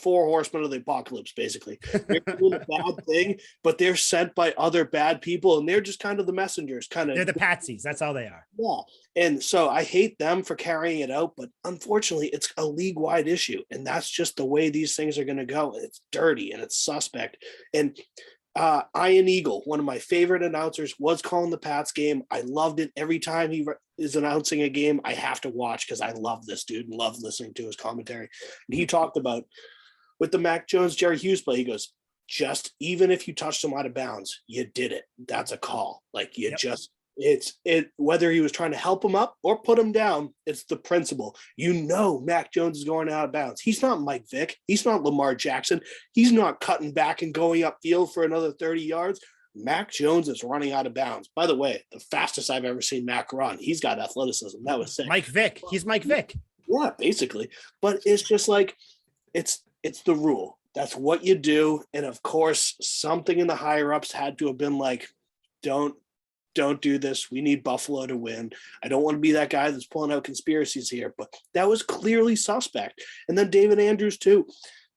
four horsemen of the apocalypse, basically. They're doing a bad thing, but they're sent by other bad people, and they're just kind of the messengers. They're the patsies. That's all they are. Yeah. And so I hate them for carrying it out, but unfortunately, it's a league-wide issue, and that's just the way these things are going to go. And it's dirty and it's suspect. And Ian Eagle, one of my favorite announcers, was calling the Pats game. I loved it. Every time he is announcing a game, I have to watch because I love this dude and love listening to his commentary. And he talked about with the Mac Jones, Jerry Hughes play, he goes, just even if you touched him out of bounds, you did it. That's a call. Like whether he was trying to help him up or put him down, it's the principle. Mac Jones is going out of bounds. He's not Mike Vick. He's not Lamar Jackson. He's not cutting back and going upfield for another 30 yards. Mac Jones is running out of bounds. By the way, the fastest I've ever seen Mac run. He's got athleticism. That was sick. Mike Vick. He's Mike Vick. Yeah, basically. But it's just like, it's the rule. That's what you do. And of course, something in the higher ups had to have been like, don't do this. We need Buffalo to win. I don't want to be that guy that's pulling out conspiracies here, but that was clearly suspect. And then David Andrews too.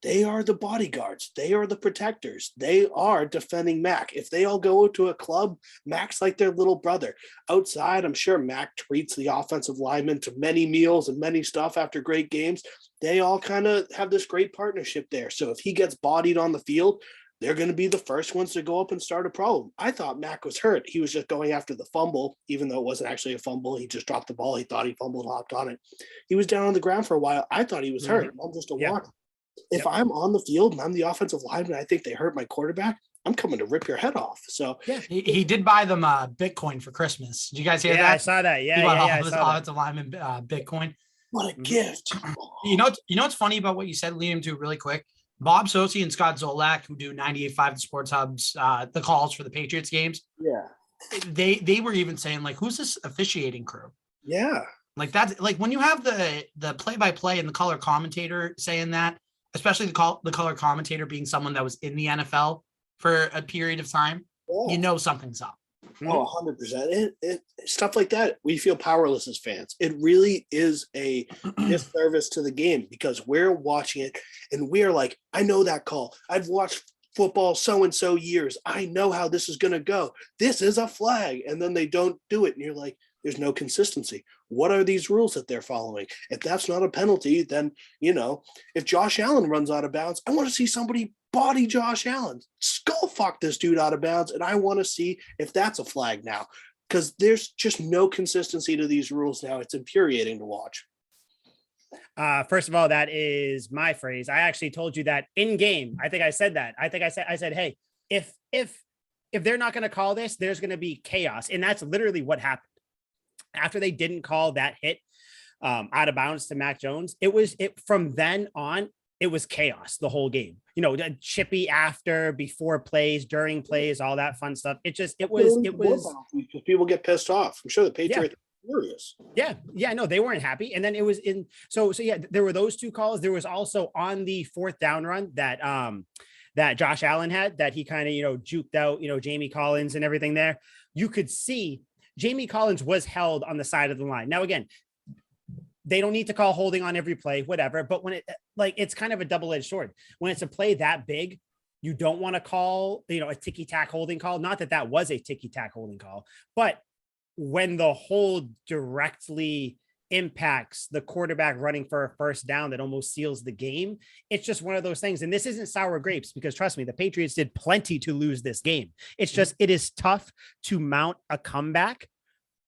They are the bodyguards. They are the protectors. They are defending Mac. If they all go to a club, Mac's like their little brother. Outside, I'm sure Mac treats the offensive linemen to many meals and many stuff after great games. They all kind of have this great partnership there. So if he gets bodied on the field, they're going to be the first ones to go up and start a problem. I thought Mac was hurt. He was just going after the fumble, even though it wasn't actually a fumble. He just dropped the ball. He thought he fumbled, hopped on it. He was down on the ground for a while. I thought he was hurt. I'm just a walk. If I'm on the field and I'm the offensive lineman, I think they hurt my quarterback, I'm coming to rip your head off. So he did buy them Bitcoin for Christmas. Did you guys hear that? I saw that. Yeah, all his offensive lineman Bitcoin. What a gift. You know what's funny about what you said, leading to really quick? Bob Sosi and Scott Zolak, who do 98.5 the Sports Hub's the calls for the Patriots games. Yeah. They were even saying, like, who's this officiating crew? Yeah. Like that's like when you have the play-by-play and the color commentator saying that, especially the color commentator being someone that was in the NFL for a period of time, something's up. Oh, 100%. Stuff like that, we feel powerless as fans. It really is a disservice to the game because we're watching it and we're like, I know that call. I've watched football so-and-so years. I know how this is going to go. This is a flag. And then they don't do it. And you're like, there's no consistency. What are these rules that they're following? If that's not a penalty, then, if Josh Allen runs out of bounds, I want to see somebody body Josh Allen, skull fuck this dude out of bounds. And I want to see if that's a flag now, because there's just no consistency to these rules now. It's infuriating to watch. First of all, that is my phrase. I actually told you that in game. I think I said that. I said, hey, if they're not going to call this, there's going to be chaos. And that's literally what happened. After they didn't call that hit out of bounds to Mac Jones, it from then on, it was chaos the whole game. You know, chippy after, before plays, during plays, all that fun stuff. It was people get pissed off. I'm sure the Patriots are furious. Yeah, no, they weren't happy. And then it was so yeah, there were those two calls. There was also on the fourth down run that Josh Allen had, that he kind of, juked out, Jamie Collins and everything there. You could see Jamie Collins was held on the side of the line. Now, again, they don't need to call holding on every play, whatever. But when it's kind of a double-edged sword. When it's a play that big, you don't want to call, a ticky-tack holding call. Not that that was a ticky-tack holding call, but when the hold directly impacts the quarterback running for a first down that almost seals the game, it's just one of those things. And this isn't sour grapes, because trust me, the Patriots did plenty to lose this game. It's just, it is tough to mount a comeback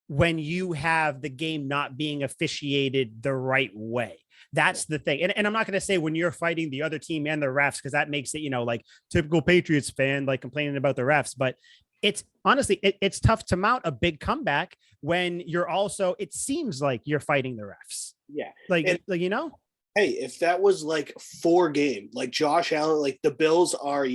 when you have the game not being officiated the right way. That's the thing. And I'm not going to say when you're fighting the other team and the refs, because that makes it, like typical Patriots fan, like complaining about the refs, but it's honestly, it's tough to mount a big comeback when you're also, it seems like you're fighting the refs. Yeah. Hey, if that was like 4 game, like Josh Allen, like the Bills are,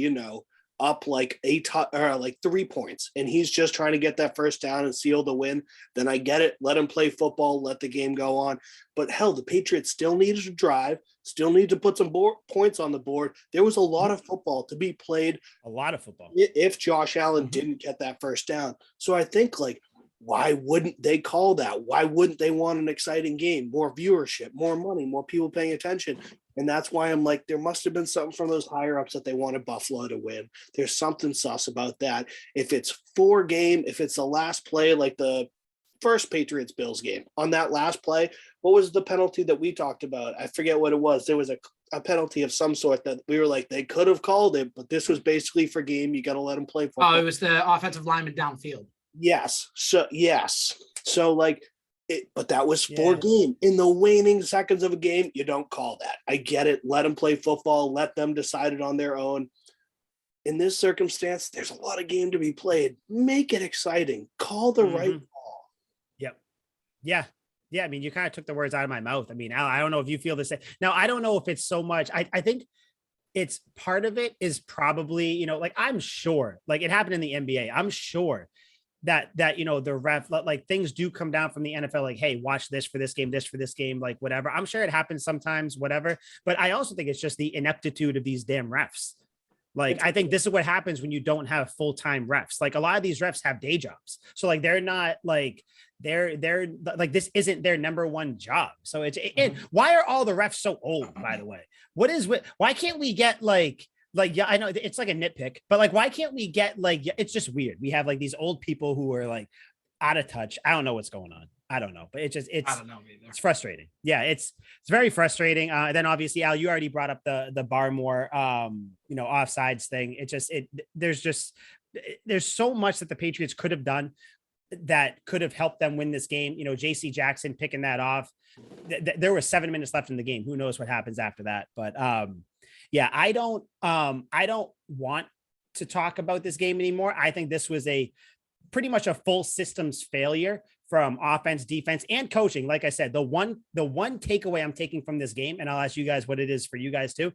up like 3 points, and he's just trying to get that first down and seal the win, then I get it. Let him play football, let the game go on. But hell, the Patriots still needed to drive, still need to put some points on the board. There was a lot of football to be played. A lot of football. If Josh Allen didn't get that first down. So I think, why wouldn't they call that? Why wouldn't they want an exciting game, more viewership, more money, more people paying attention? And that's why I'm like, there must have been something from those higher ups that they wanted Buffalo to win. There's something sus about that. If it's 4 game, if it's the last play, like the first Patriots Bills game, on that last play, what was the penalty that we talked about? I forget what it was. There was a penalty of some sort that we were like, they could have called it, but this was basically for game. You got to let them play football. Oh, it was the offensive lineman downfield. Yes. So but that was 4 game. In the waning seconds of a game, you don't call that. I get it. Let them play football. Let them decide it on their own. In this circumstance, there's a lot of game to be played. Make it exciting. Call the right ball. Yep. Yeah. I mean, you kind of took the words out of my mouth. I mean, Al, I don't know if you feel the same. Now, I don't know if it's so much. I think it's part of it is probably, I'm sure, like it happened in the NBA. I'm sure that the ref, like things do come down from the NFL, like, hey, watch this for this game, like whatever. I'm sure it happens sometimes, whatever. But I also think it's just the ineptitude of these damn refs. Like, I think this is what happens when you don't have full-time refs. Like a lot of these refs have day jobs. So like, they're not like, they're like, this isn't their number one job. So and why are all the refs so old, by the way? Why can't we get yeah, I know it's like a nitpick, but like, why can't we get it's just weird. We have like these old people who are like out of touch. I don't know what's going on. I don't know, but I don't know either. It's frustrating. Yeah, it's very frustrating. Then obviously, Al, you already brought up the Barmore, offsides thing. There's so much that the Patriots could have done that could have helped them win this game. JC Jackson picking that off. There was 7 minutes left in the game. Who knows what happens after that? But yeah, I don't want to talk about this game anymore. I think this was pretty much a full systems failure from offense, defense, and coaching. Like I said, the one takeaway I'm taking from this game, and I'll ask you guys what it is for you guys too.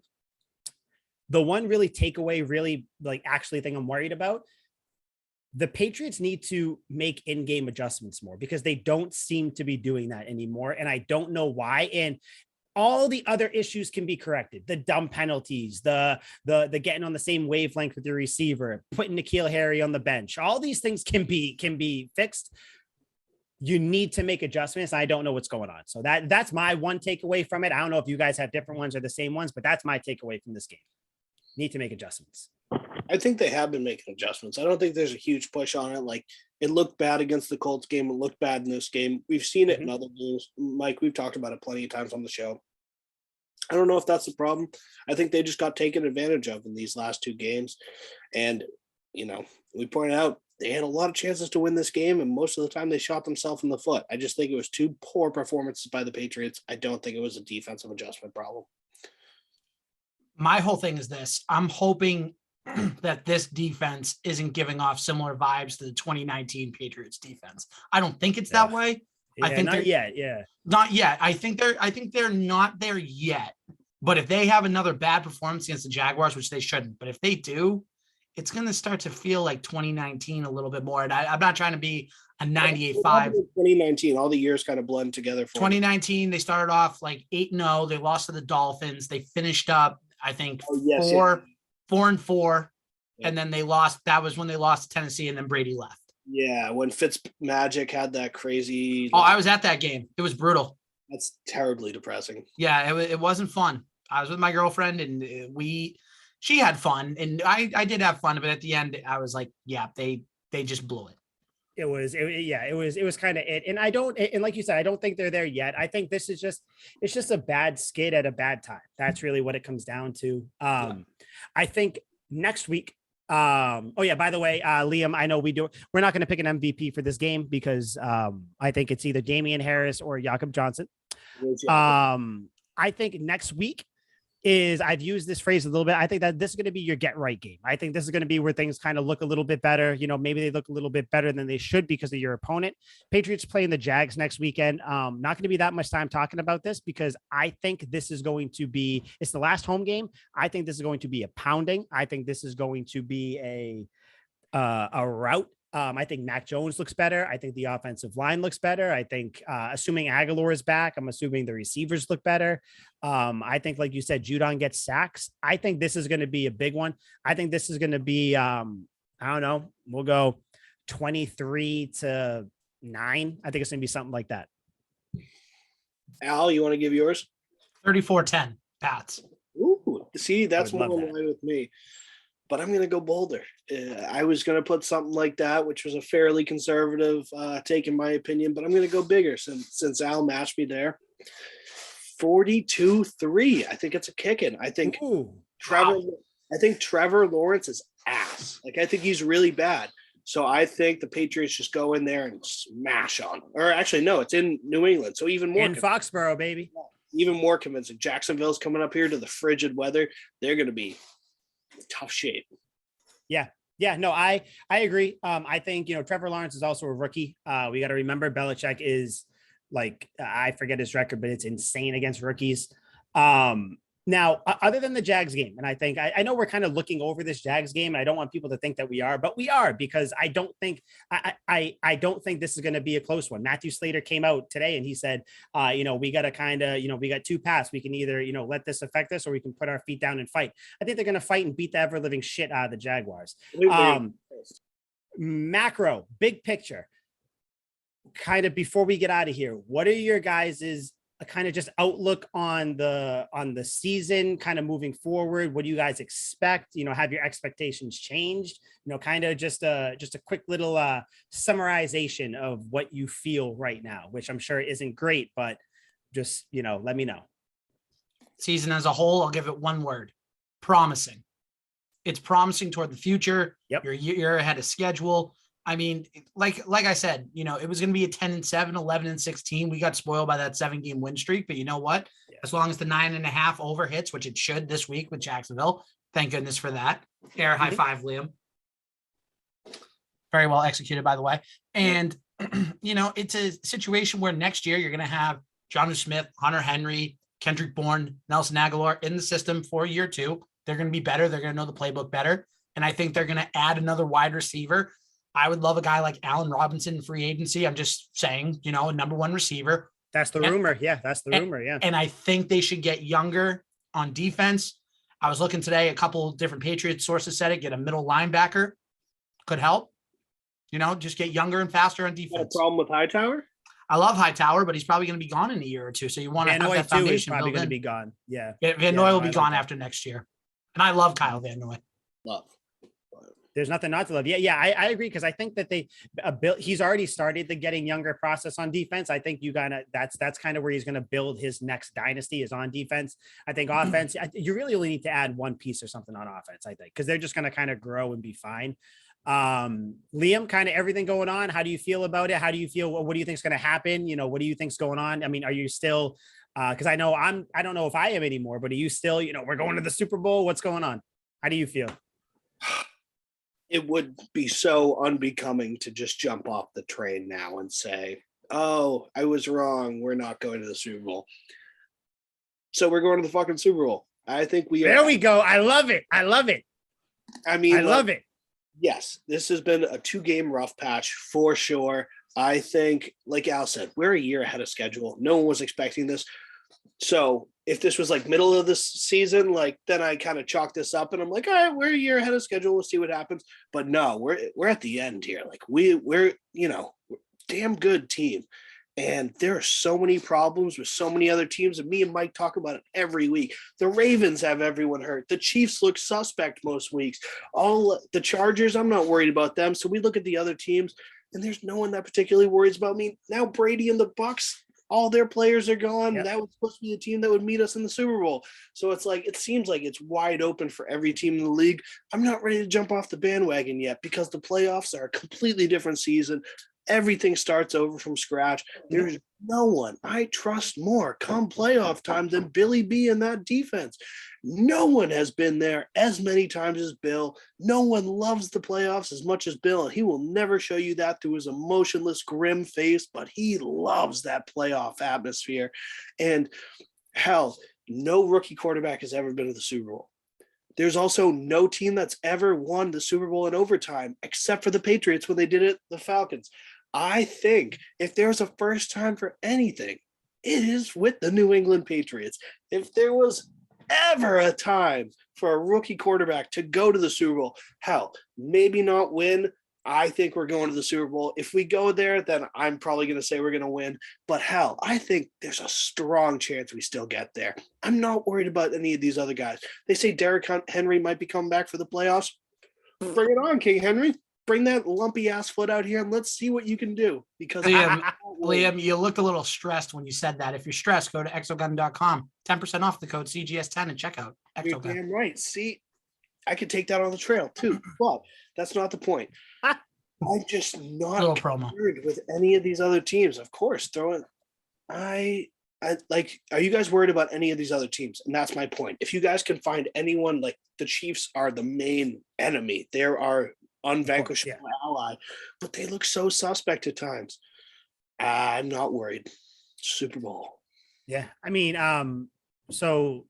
The one takeaway actually thing I'm worried about, the Patriots need to make in-game adjustments more, because they don't seem to be doing that anymore. And I don't know why. And all the other issues can be corrected. The dumb penalties, the getting on the same wavelength with your receiver, putting N'Keal Harry on the bench. All these things can be fixed. You need to make adjustments. I don't know what's going on. So that's my one takeaway from it. I don't know if you guys have different ones or the same ones, but that's my takeaway from this game. Need to make adjustments. I think they have been making adjustments. I don't think there's a huge push on it. Like, it looked bad against the Colts game. It looked bad in this game. We've seen it in other games. Mike, we've talked about it plenty of times on the show. I don't know if that's the problem. I think they just got taken advantage of in these last 2 games. And, we pointed out they had a lot of chances to win this game, and most of the time they shot themselves in the foot. I just think it was two poor performances by the Patriots. I don't think it was a defensive adjustment problem. My whole thing is this. I'm hoping that this defense isn't giving off similar vibes to the 2019 Patriots defense. I don't think it's that way. Yeah, I think not yet. Yeah. Not yet. I think they're not there yet. But if they have another bad performance against the Jaguars, which they shouldn't, but if they do, it's going to start to feel like 2019 a little bit more. And I'm not trying to be a 98-5. 2019, all the years kind of blend together. 2019, they started off like 8-0. They lost to the Dolphins. They finished up, I think, 4-4. Yeah. And then they lost. That was when they lost to Tennessee, and then Brady left. Yeah, when Fitzmagic had that crazy. Oh, I was at that game. It was brutal. That's terribly depressing. Yeah, it wasn't fun. I was with my girlfriend, and she had fun, and I did have fun, but at the end, I was like, yeah, they just blew it. It was kind of it. And and like you said, I don't think they're there yet. I think it's just a bad skid at a bad time. That's really what it comes down to. I think next week, by the way, Liam, I know we're not going to pick an MVP for this game because I think it's either Damian Harris or Jakob Johnson. I think next week I've used this phrase a little bit. I think that this is going to be your get right game. I think this is going to be where things kind of look a little bit better. You know, maybe they look a little bit better than they should because of your opponent. Patriots playing the Jags next weekend. Not going to be that much time talking about this because I think this is going to be, it's the last home game. I think this is going to be a pounding. I think this is going to be a rout. I think Mac Jones looks better. I think the offensive line looks better. I think, assuming Aguilar is back, I'm assuming the receivers look better. I think, like you said, Judon gets sacks. I think this is going to be a big one. I think this is going to be, I don't know, we'll go 23-9. I think it's going to be something like that. Al, you want to give yours? 34-10, Pats. Ooh, see, that's more in line with me. But I'm going to go bolder. I was going to put something like that, which was a fairly conservative take in my opinion, but I'm going to go bigger since Al matched me there. 42-3. I think it's a kicking. I think Trevor Lawrence is ass. Like, I think he's really bad. So I think the Patriots just go in there and smash on them. Or actually, no, it's in New England. So even more. In Foxborough, baby. Even more convincing. Jacksonville's coming up here to the frigid weather. They're going to be tough shape. No, I agree. I think, Trevor Lawrence is also a rookie. We got to remember Belichick is like, I forget his record, but it's insane against rookies. Now, other than the Jags game, and I think I know we're kind of looking over this Jags game, and I don't want people to think that we are, but we are, because I don't think this is going to be a close one. Matthew Slater came out today and he said, we got to kind of, we got two paths. We can either, let this affect us, or we can put our feet down and fight. I think they're going to fight and beat the ever living shit out of the Jaguars. Macro, big picture, kind of before we get out of here, what are your guys's a kind of just outlook on the season, kind of moving forward? What do you guys expect? Have your expectations changed? Kind of just a quick little summarization of what you feel right now, which I'm sure isn't great, but just, let me know. Season as a whole, I'll give it one word: promising. It's promising toward the future. Yep. You're ahead of schedule. I mean, like I said, it was going to be a 10-7, 11-16. We got spoiled by that 7-game win streak, but you know what? Yeah. As long as the 9.5 over hits, which it should this week with Jacksonville, thank goodness for that. Air high five, Liam. Very well executed, by the way. And, it's a situation where next year you're going to have Jonnu Smith, Hunter Henry, Kendrick Bourne, Nelson Aguilar in the system for year 2. They're going to be better. They're going to know the playbook better. And I think they're going to add another wide receiver. I would love a guy like Allen Robinson in free agency. I'm just saying, a number one receiver. That's the rumor. Yeah, that's the rumor. Yeah. And I think they should get younger on defense. I was looking today, a couple different Patriots sources said it, get a middle linebacker. Could help. Just get younger and faster on defense. Got a problem with Hightower? I love Hightower, but he's probably going to be gone in a year or two. So you want to have that foundation. Probably going to be gone. Yeah. Van Noy will be gone after next year. And I love Kyle Van Noy. Love. There's nothing not to love. Yeah, I agree, because I think that he's already started the getting younger process on defense. I think that's kind of where he's going to build his next dynasty, is on defense. I think offense, you really only need to add one piece or something on offense, I think, because they're just going to kind of grow and be fine. Liam, kind of everything going on. How do you feel about it? How do you feel? What do you think is going to happen? What do you think's going on? I mean, are you still, cause I don't know if I am anymore, but are you still, we're going to the Super Bowl. What's going on? How do you feel? It would be so unbecoming to just jump off the train now and say, oh, I was wrong. We're not going to the Super Bowl. So we're going to the fucking Super Bowl. I think we are. There we go. I love it. I love it. I mean, I love it. Yes, this has been a 2-game rough patch for sure. I think, like Al said, we're a year ahead of schedule. No one was expecting this. So if this was like middle of the season, then I kind of chalk this up and I'm like, all right, we're a year ahead of schedule. We'll see what happens. But no, we're at the end here. Like we're damn good team. And there are so many problems with so many other teams, and me and Mike talk about it every week. The Ravens have everyone hurt. The Chiefs look suspect most weeks. All the Chargers, I'm not worried about them. So we look at the other teams, and there's no one that particularly worries about me. Now Brady and the Bucks, all their players are gone. Yep. That was supposed to be the team that would meet us in the Super Bowl. So it's like, it seems like it's wide open for every team in the league. I'm not ready to jump off the bandwagon yet because the playoffs are a completely different season. Everything starts over from scratch. There's no one I trust more come playoff time than Billy B and that defense. No one has been there as many times as Bill. No one loves the playoffs as much as Bill, and he will never show you that through his emotionless, grim face, but he loves that playoff atmosphere. And hell, no rookie quarterback has ever been to the Super Bowl. There's also no team that's ever won the Super Bowl in overtime, except for the Patriots when they did it, the Falcons. I think if there's a first time for anything, it is with the New England Patriots. If there was ever a time for a rookie quarterback to go to the Super Bowl, hell, maybe not win. I think we're going to the Super Bowl. If we go there, then I'm probably going to say we're going to win. But hell, I think there's a strong chance we still get there. I'm not worried about any of these other guys. They say Derrick Henry might be coming back for the playoffs. Bring it on, King Henry. Bring that lumpy ass foot out here and let's see what you can do. Because Liam, you looked a little stressed when you said that. If you're stressed, go to exogun.com. 10% off the code CGS10 and check out Exogun. You're damn right. See, I could take that on the trail too, but that's not the point. I'm just not concerned with any of these other teams. Of course, I like, are you guys worried about any of these other teams? And that's my point. If you guys can find anyone, like the Chiefs are the main enemy. There are unvanquishable ally, but they look so suspect at times. I'm not worried. Super Bowl. Yeah. I mean, so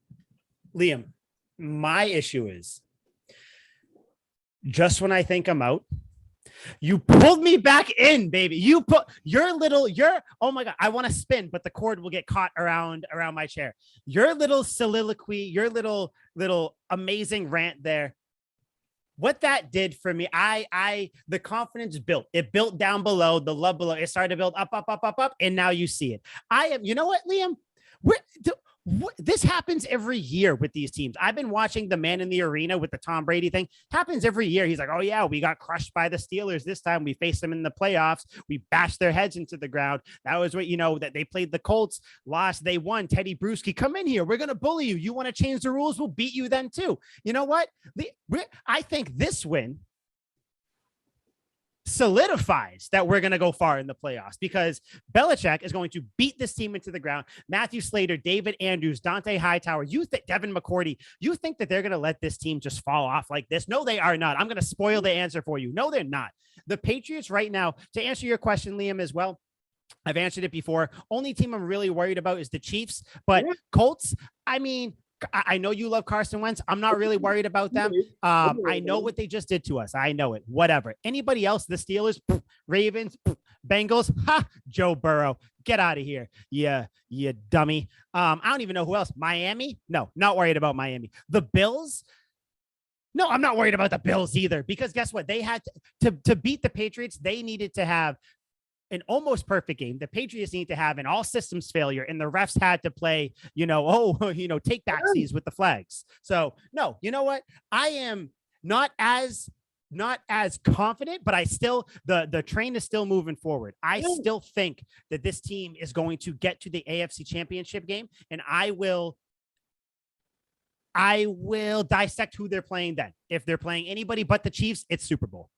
Liam, my issue is just when I think I'm out, you pulled me back in, baby. You put oh my God, I want to spin, but the cord will get caught around my chair. Your little soliloquy, your little amazing rant there. What that did for me, the confidence built. It built down below, the love below. It started to build up, and now you see it. You know what, Liam? This happens every year with these teams. I've been watching the Man in the Arena with the Tom Brady thing. Happens every year. He's like, oh yeah, we got crushed by the Steelers this time. We faced them in the playoffs. We bashed their heads into the ground. That was what, that they played the Colts, lost, they won. Teddy Bruschi, come in here. We're going to bully you. You want to change the rules? We'll beat you then too. You know what? I think this win solidifies that we're going to go far in the playoffs because Belichick is going to beat this team into the ground. Matthew Slater, David Andrews, Dante Hightower, Devin McCourty, you think that they're going to let this team just fall off like this? No, they are not. I'm going to spoil the answer for you. No, they're not. The Patriots right now, to answer your question, Liam, as well, I've answered it before. Only team I'm really worried about is the Chiefs, but Colts, I mean, I know you love Carson Wentz. I'm not really worried about them. I know what they just did to us. I know it. Whatever. Anybody else? The Steelers, Ravens, Bengals. Joe Burrow. Get out of here. Yeah, you dummy. I don't even know who else. Miami? No, not worried about Miami. The Bills? No, I'm not worried about the Bills either because guess what? They had to beat the Patriots. They needed to have an almost perfect game. The Patriots need to have an all systems failure, and the refs had to play, take backsies with the flags. So no, you know what? I am not as confident, but I still, the train is still moving forward. I still think that this team is going to get to the AFC Championship game, and I will dissect who they're playing then. If they're playing anybody but the Chiefs, it's Super Bowl.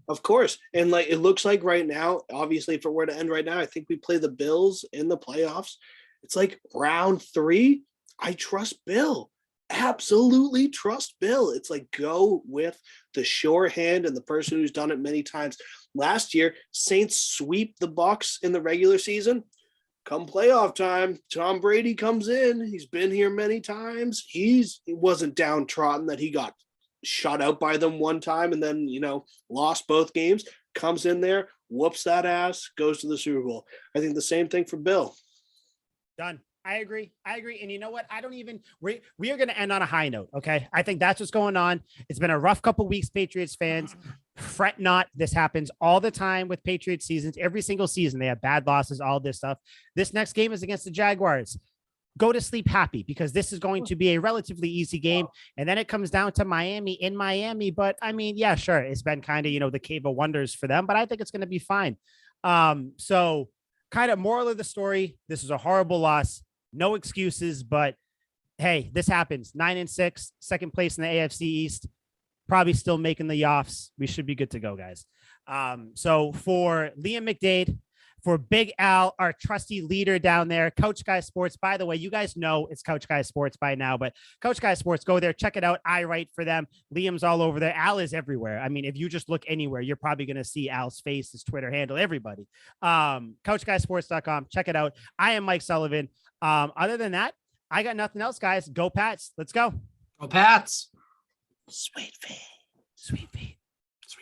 Of course. And like it looks like right now, obviously, if it were to end right now, I think we play the Bills in the playoffs. It's like round 3. I trust Bill. Absolutely trust Bill. It's like go with the sure hand and the person who's done it many times. Last year, Saints sweep the Bucs in the regular season. Come playoff time, Tom Brady comes in. He's been here many times. He wasn't downtrodden that he got shut out by them one time and then, lost both games, comes in there, whoops that ass, goes to the Super Bowl. I think the same thing for Bill. Done. I agree. And you know what? We are going to end on a high note. Okay. I think that's what's going on. It's been a rough couple weeks, Patriots fans. Fret not. This happens all the time with Patriots seasons. Every single season, they have bad losses, all this stuff. This next game is against the Jaguars. Go to sleep happy because this is going to be a relatively easy game. And then it comes down to Miami in Miami. But I mean, yeah, sure. It's been kind of, the cave of wonders for them, but I think it's going to be fine. So kind of moral of the story. This is a horrible loss. No excuses, but hey, this happens. 9-6, second place in the AFC East, probably still making the offs. We should be good to go, guys. So for Liam McDade, for Big Al, our trusty leader down there, Couch Guy Sports. By the way, you guys know it's Couch Guy Sports by now, but Couch Guy Sports, go there, check it out. I write for them. Liam's all over there. Al is everywhere. I mean, if you just look anywhere, you're probably going to see Al's face, his Twitter handle, everybody. CouchGuySports.com. Check it out. I am Mike Sullivan. Other than that, I got nothing else, guys. Go Pats. Let's go. Go Pats. Sweet feet. Sweet feet.